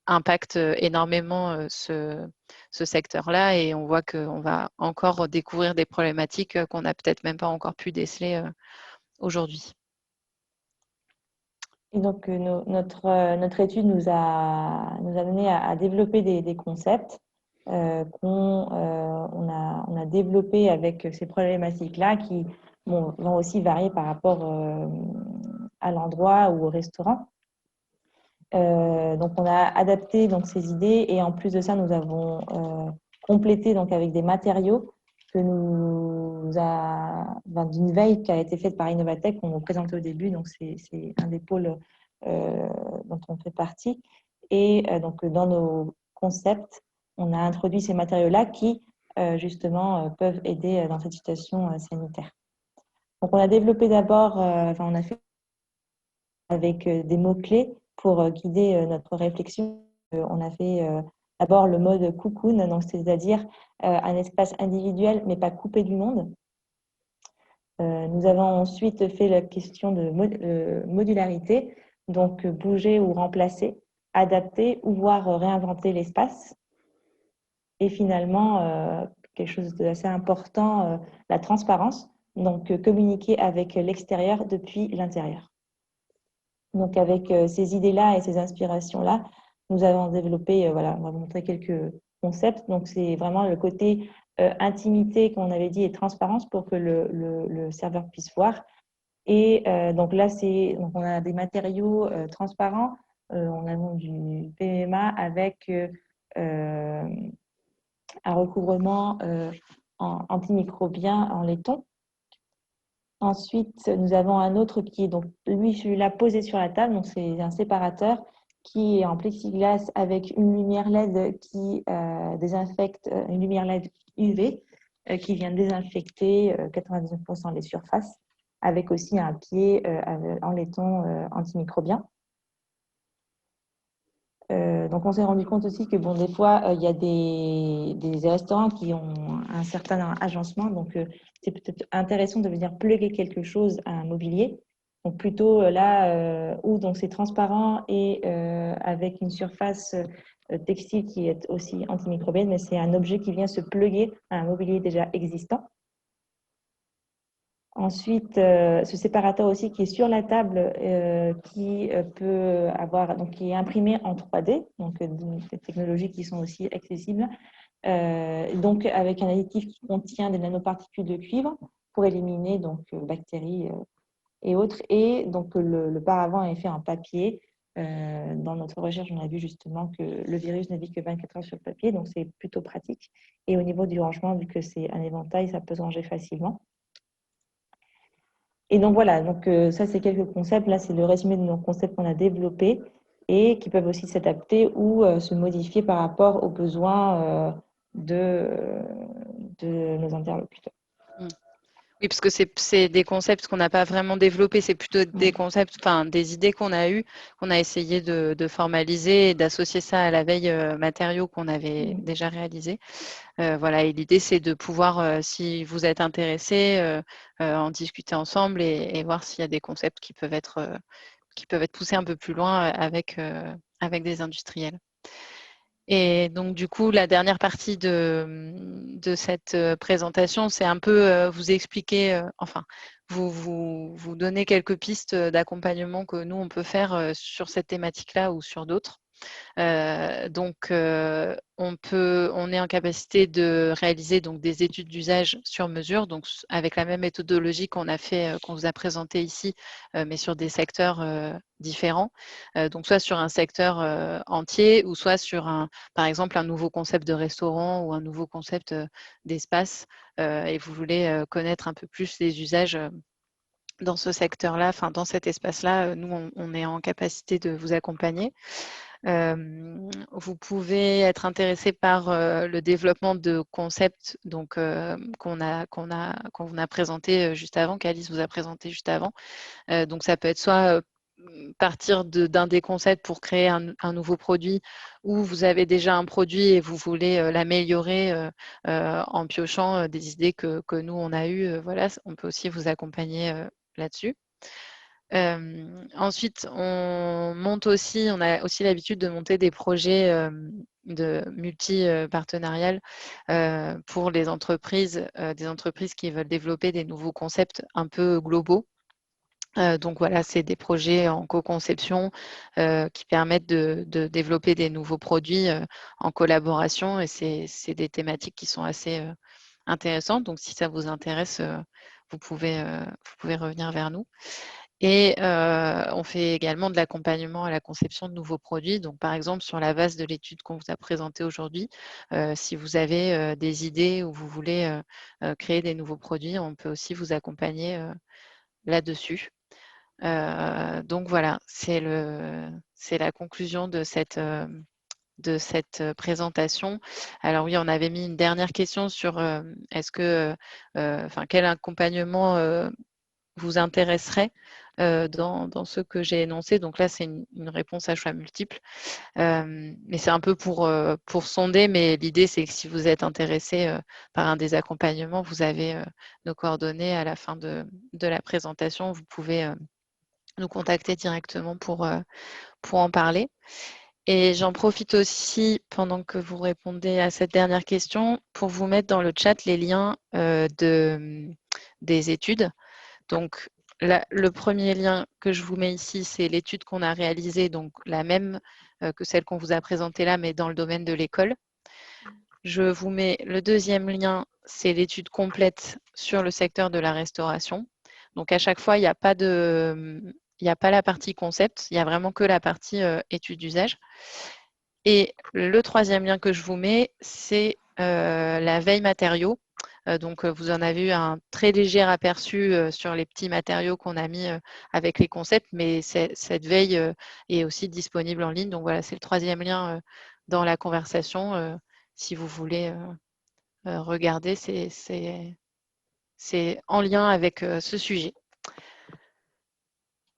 impacte énormément ce secteur-là, et on voit qu'on va encore découvrir des problématiques qu'on n'a peut-être même pas encore pu déceler aujourd'hui. Et donc, notre étude nous a mené à développer des concepts qu'on on a développés avec ces problématiques-là qui vont aussi varier par rapport à l'endroit ou au restaurant. Donc, on a adapté donc, ces idées et en plus de ça, nous avons complété donc, avec des matériaux d'une veille qui a été faite par Innovatech, qu'on vous présentait au début. Donc, c'est un des pôles dont on fait partie. Et donc, dans nos concepts, on a introduit ces matériaux-là qui, justement, peuvent aider dans cette situation sanitaire. Donc, on a développé d'abord, on a fait avec des mots-clés pour guider notre réflexion. On a fait d'abord le mode cocoon, donc c'est-à-dire un espace individuel mais pas coupé du monde. Nous avons ensuite fait la question de modularité, donc bouger ou remplacer, adapter ou voire réinventer l'espace. Et finalement, quelque chose d'assez important, la transparence, donc communiquer avec l'extérieur depuis l'intérieur. Donc, avec ces idées-là et ces inspirations-là, nous avons développé, voilà, on va vous montrer quelques concepts. Donc, c'est vraiment le côté intimité qu'on avait dit et transparence pour que le serveur puisse voir. Et donc là, donc on a des matériaux transparents. On a du PMA avec un recouvrement antimicrobien en laiton. Ensuite, nous avons un autre qui est donc, lui, celui-là posé sur la table. Donc, c'est un séparateur qui est en plexiglas avec une lumière LED qui désinfecte, une lumière LED UV qui vient désinfecter 99% des surfaces, avec aussi un pied en laiton antimicrobien. Donc, on s'est rendu compte aussi que, bon, des fois, il y a des restaurants qui ont un certain agencement. Donc, c'est peut-être intéressant de venir plugger quelque chose à un mobilier. Donc, plutôt là où donc c'est transparent et avec une surface textile qui est aussi antimicrobienne, mais c'est un objet qui vient se plugger à un mobilier déjà existant. Ensuite, ce séparateur aussi qui est sur la table, qui peut avoir, donc qui est imprimé en 3D, donc des technologies qui sont aussi accessibles, donc avec un additif qui contient des nanoparticules de cuivre pour éliminer donc bactéries et autres. Et donc le paravent est fait en papier. Dans notre recherche, on a vu justement que le virus ne vit que 24 heures sur le papier, donc c'est plutôt pratique. Et au niveau du rangement, vu que c'est un éventail, ça peut se ranger facilement. Et donc voilà, donc ça c'est quelques concepts. Là, c'est le résumé de nos concepts qu'on a développés et qui peuvent aussi s'adapter ou se modifier par rapport aux besoins de nos interlocuteurs. Oui, parce que c'est des concepts qu'on n'a pas vraiment développés, c'est plutôt des concepts, enfin des idées qu'on a eues, qu'on a essayé de formaliser et d'associer ça à la veille matériaux qu'on avait déjà réalisés. Voilà, et l'idée c'est de pouvoir, si vous êtes intéressés, en discuter ensemble et voir s'il y a des concepts qui peuvent être poussés un peu plus loin avec des industriels. Et donc, du coup, la dernière partie de cette présentation, c'est un peu vous expliquer, enfin, vous donner quelques pistes d'accompagnement que nous, on peut faire sur cette thématique-là ou sur d'autres. Donc, on est en capacité de réaliser donc des études d'usage sur mesure, donc avec la même méthodologie qu'on a fait, qu'on vous a présenté ici, mais sur des secteurs différents. Donc, soit sur un secteur entier, ou soit sur par exemple, un nouveau concept de restaurant ou un nouveau concept d'espace, et vous voulez connaître un peu plus les usages dans ce secteur-là, enfin dans cet espace-là. Nous, on est en capacité de vous accompagner. Vous pouvez être intéressé par le développement de concepts donc, qu'on vous a présenté juste avant, qu'Alice vous a présenté juste avant. Donc, ça peut être soit partir d'un des concepts pour créer un nouveau produit, ou vous avez déjà un produit et vous voulez l'améliorer en piochant des idées que nous, on a eues. Voilà, on peut aussi vous accompagner là-dessus. Ensuite, on a aussi l'habitude de monter des projets de multi-partenarial pour les entreprises, des entreprises qui veulent développer des nouveaux concepts un peu globaux. Donc voilà, c'est des projets en co-conception qui permettent de développer des nouveaux produits en collaboration, et c'est des thématiques qui sont assez intéressantes. Donc si ça vous intéresse, vous pouvez revenir vers nous. Et on fait également de l'accompagnement à la conception de nouveaux produits. Donc par exemple, sur la base de l'étude qu'on vous a présentée aujourd'hui, si vous avez des idées ou vous voulez créer des nouveaux produits, on peut aussi vous accompagner là-dessus. Donc voilà, c'est la conclusion de cette présentation. Alors oui, on avait mis une dernière question sur quel accompagnement vous intéresserait dans ce que j'ai énoncé. Donc là, c'est une réponse à choix multiple. Mais c'est un peu pour sonder, mais l'idée, c'est que si vous êtes intéressé par un des accompagnements, vous avez nos coordonnées à la fin de la présentation. Vous pouvez nous contacter directement pour en parler. Et j'en profite aussi, pendant que vous répondez à cette dernière question, pour vous mettre dans le chat les liens des études. Donc, le premier lien que je vous mets ici, c'est l'étude qu'on a réalisée, donc la même que celle qu'on vous a présentée là, mais dans le domaine de l'école. Je vous mets le deuxième lien, c'est l'étude complète sur le secteur de la restauration. Donc, à chaque fois, il n'y a pas la partie concept, il n'y a vraiment que la partie étude d'usage. Et le troisième lien que je vous mets, c'est la veille matériaux. Donc, vous en avez eu un très léger aperçu sur les petits matériaux qu'on a mis avec les concepts, mais cette veille est aussi disponible en ligne. Donc, voilà, c'est le troisième lien dans la conversation. Si vous voulez regarder, c'est en lien avec ce sujet.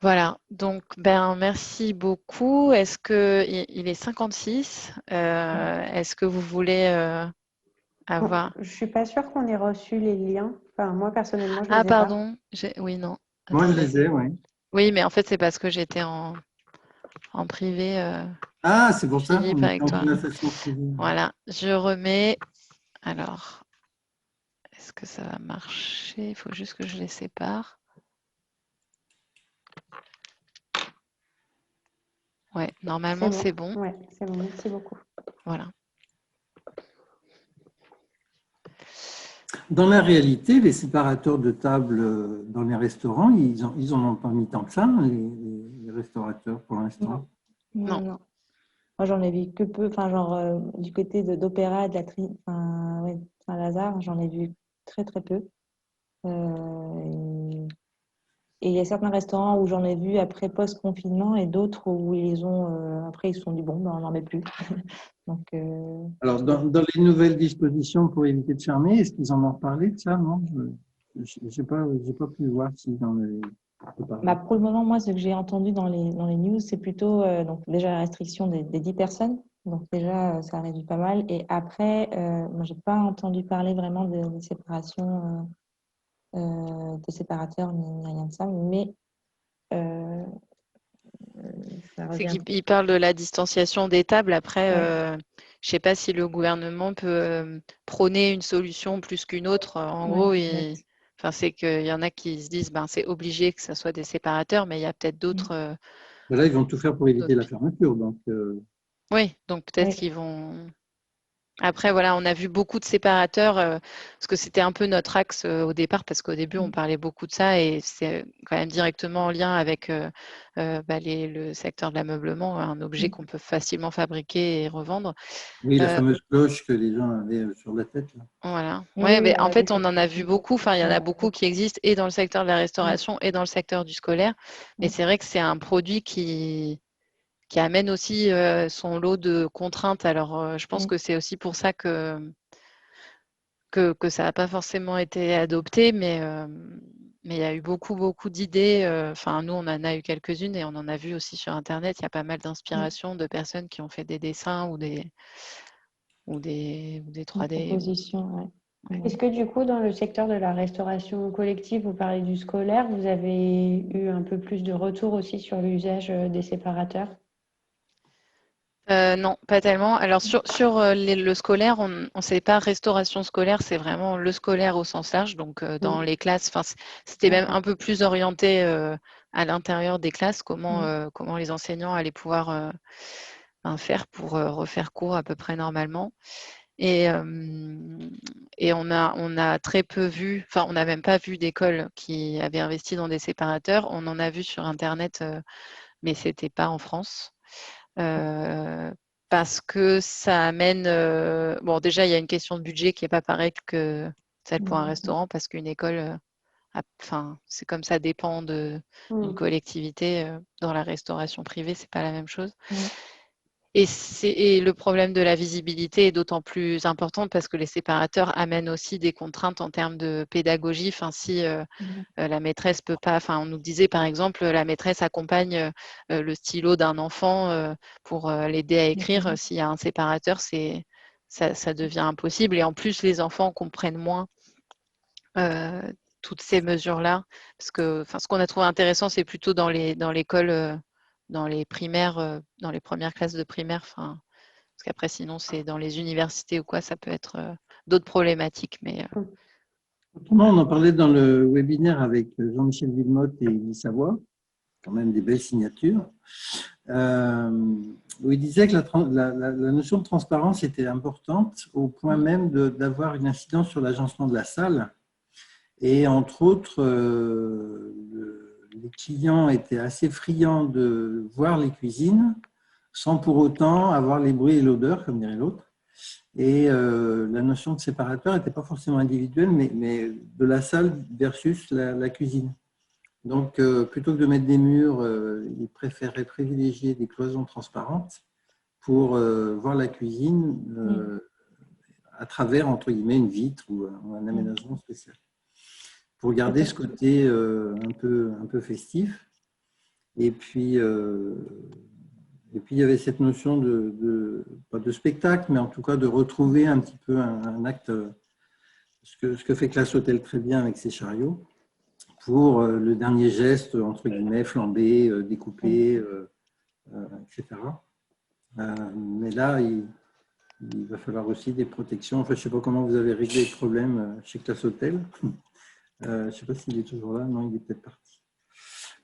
Voilà, donc merci beaucoup. Est-ce que il est 56? Est-ce que vous voulez avoir... Je ne suis pas sûre qu'on ait reçu les liens. Enfin, moi, personnellement, je ne les ai pardon. Oui, non. Moi, je Attendez. les ai, oui. Oui, mais en fait, c'est parce que j'étais en privé. Ah, c'est pour ça, Philippe, on avec était en toi. conversation privée. Voilà, je remets. Alors, est-ce que ça va marcher? Il faut juste que je les sépare. Ouais, normalement, c'est bon. Ouais, c'est bon, merci beaucoup. Voilà. Dans la réalité, les séparateurs de table dans les restaurants, ils en ont pas mis tant que ça, les restaurateurs, pour l'instant. Non. Moi, j'en ai vu que peu. Enfin, genre, du côté d'Opéra, de la Saint-Lazare, j'en ai vu très, très peu. Et il y a certains restaurants où j'en ai vu après post-confinement et d'autres où ils ont, après, ils se sont dit, bon, on n'en met plus. Donc, Alors, dans les nouvelles dispositions pour éviter de fermer, est-ce qu'ils en ont parlé de ça? Non, je n'ai pas pu voir si dans les... pour le moment, moi, ce que j'ai entendu dans les news, c'est plutôt donc déjà la restriction des 10 personnes. Donc déjà, ça réduit pas mal. Et après, moi, j'ai pas entendu parler vraiment de séparation, de séparateurs ni rien de ça. Mais ça C'est revient. qu'il parle de la distanciation des tables. Après, je ne sais pas si le gouvernement peut prôner une solution plus qu'une autre. En gros, c'est qu'il y en a qui se disent c'est obligé que ce soit des séparateurs, mais il y a peut-être d'autres. Là, ils vont tout faire pour éviter la fermeture. Donc, oui, donc peut-être qu'ils vont. Après, voilà, on a vu beaucoup de séparateurs parce que c'était un peu notre axe au départ, parce qu'au début, on parlait beaucoup de ça et c'est quand même directement en lien avec le secteur de l'ameublement, un objet qu'on peut facilement fabriquer et revendre. Oui, la fameuse cloche que les gens avaient sur la tête. Là. Voilà. Oui, mais en fait, on en a vu beaucoup. Enfin, il y en a beaucoup qui existent et dans le secteur de la restauration et dans le secteur du scolaire. Mais c'est vrai que c'est un produit qui amène aussi son lot de contraintes. Alors, je pense que c'est aussi pour ça que ça n'a pas forcément été adopté, mais il y a eu beaucoup d'idées. Enfin, nous, on en a eu quelques-unes et on en a vu aussi sur Internet. Il y a pas mal d'inspirations de personnes qui ont fait des dessins ou des 3D. Proposition, Est-ce que du coup, dans le secteur de la restauration collective, vous parlez du scolaire, vous avez eu un peu plus de retours aussi sur l'usage des séparateurs? Non, pas tellement. Alors sur le scolaire, on ne sait pas restauration scolaire, c'est vraiment le scolaire au sens large. Donc dans les classes, c'était même un peu plus orienté à l'intérieur des classes, comment les enseignants allaient pouvoir faire pour refaire cours à peu près normalement. Et on a très peu vu, enfin on n'a même pas vu d'école qui avait investi dans des séparateurs. On en a vu sur Internet, mais ce n'était pas en France. Parce que ça amène… bon, déjà, il y a une question de budget qui n'est pas pareille que celle pour un restaurant, parce qu'une école, c'est comme ça dépend d'une collectivité. Dans la restauration privée, ce n'est pas la même chose. Et le problème de la visibilité est d'autant plus important parce que les séparateurs amènent aussi des contraintes en termes de pédagogie. Enfin, si la maîtresse peut pas, on nous disait par exemple, la maîtresse accompagne le stylo d'un enfant pour l'aider à écrire. S'il y a un séparateur, ça devient impossible. Et en plus, les enfants comprennent moins toutes ces mesures-là. Parce que ce qu'on a trouvé intéressant, c'est plutôt dans l'école. Dans les primaires, dans les premières classes de primaire, parce qu'après sinon c'est dans les universités ou quoi, ça peut être d'autres problématiques. Mais autrement, on en parlait dans le webinaire avec Jean-Michel Villemotte et Elie Savoie, quand même des belles signatures, où il disait que la notion de transparence était importante au point même d'avoir une incidence sur l'agencement de la salle. Et entre autres, les clients étaient assez friands de voir les cuisines sans pour autant avoir les bruits et l'odeur, comme dirait l'autre. Et la notion de séparateur n'était pas forcément individuelle, mais de la salle versus la cuisine. Donc, plutôt que de mettre des murs, ils préféraient privilégier des cloisons transparentes pour voir la cuisine à travers, entre guillemets, une vitre ou un aménagement spécial, pour garder ce côté un peu festif. Et puis, il y avait cette notion pas de spectacle, mais en tout cas de retrouver un petit peu un acte, ce que fait Classe Hôtel très bien avec ses chariots, pour le dernier geste, entre guillemets, flambé, découpé, etc. Mais là, il va falloir aussi des protections. Enfin, je ne sais pas comment vous avez réglé le problème chez Classe Hôtel. Je ne sais pas s'il est toujours là. Non, il est peut-être parti.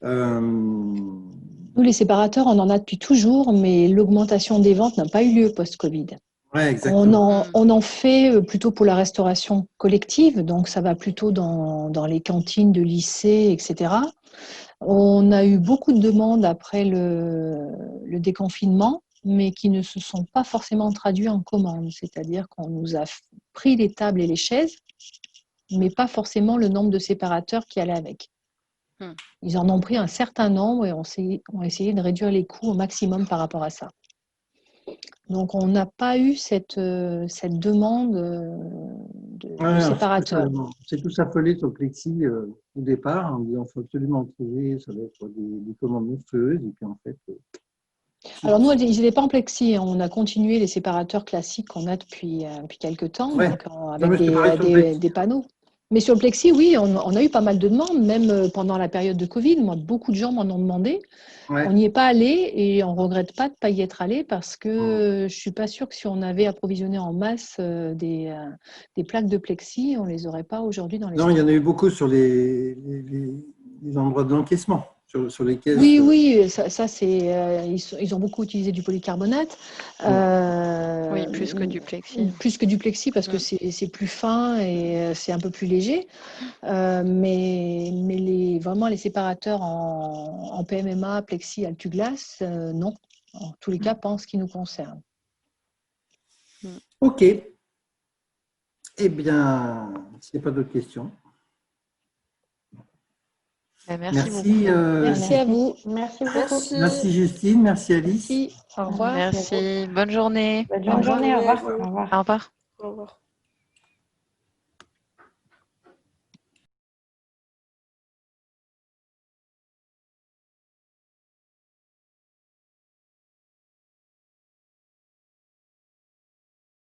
Nous, les séparateurs, on en a depuis toujours, mais l'augmentation des ventes n'a pas eu lieu post-Covid. Ouais, exactement. On en fait plutôt pour la restauration collective, donc ça va plutôt dans les cantines de lycée, etc. On a eu beaucoup de demandes après le déconfinement, mais qui ne se sont pas forcément traduites en commandes, c'est-à-dire qu'on nous a pris les tables et les chaises, mais pas forcément le nombre de séparateurs qui allaient avec. Ils en ont pris un certain nombre et ont essayé de réduire les coûts au maximum par rapport à ça. Donc, on n'a pas eu cette demande de séparateurs. C'est tout affolé sur le Plexi au départ, en disant qu'il faut absolument trouver, ça va être des commandes monstrueuses. Et puis en fait. Alors, nous, ils n'étaient pas en Plexi. On a continué les séparateurs classiques qu'on a depuis quelques temps, donc, avec des panneaux. Mais sur le Plexi, oui, on a eu pas mal de demandes, même pendant la période de Covid. Moi, beaucoup de gens m'en ont demandé. Ouais. On n'y est pas allé et on ne regrette pas de ne pas y être allé parce que je ne suis pas sûre que si on avait approvisionné en masse des plaques de Plexi, on ne les aurait pas aujourd'hui dans les Non, il y en a eu beaucoup sur les endroits de l'encaissement. Sur les caisses. Oui, ça c'est. Ils ont beaucoup utilisé du polycarbonate. Oui, plus que du Plexi. Plus que du Plexi parce que c'est plus fin et c'est un peu plus léger. Mais vraiment les séparateurs en PMMA, Plexi, Altuglass, non. En tous les cas, pas en ce qui nous concerne. OK. Eh bien, s'il n'y a pas d'autres questions. Merci beaucoup. Merci à vous. Merci beaucoup. Merci Justine, merci Alice. Merci. Au revoir. Merci. Bonne journée. Bonne journée. Au revoir. Au revoir. Au revoir.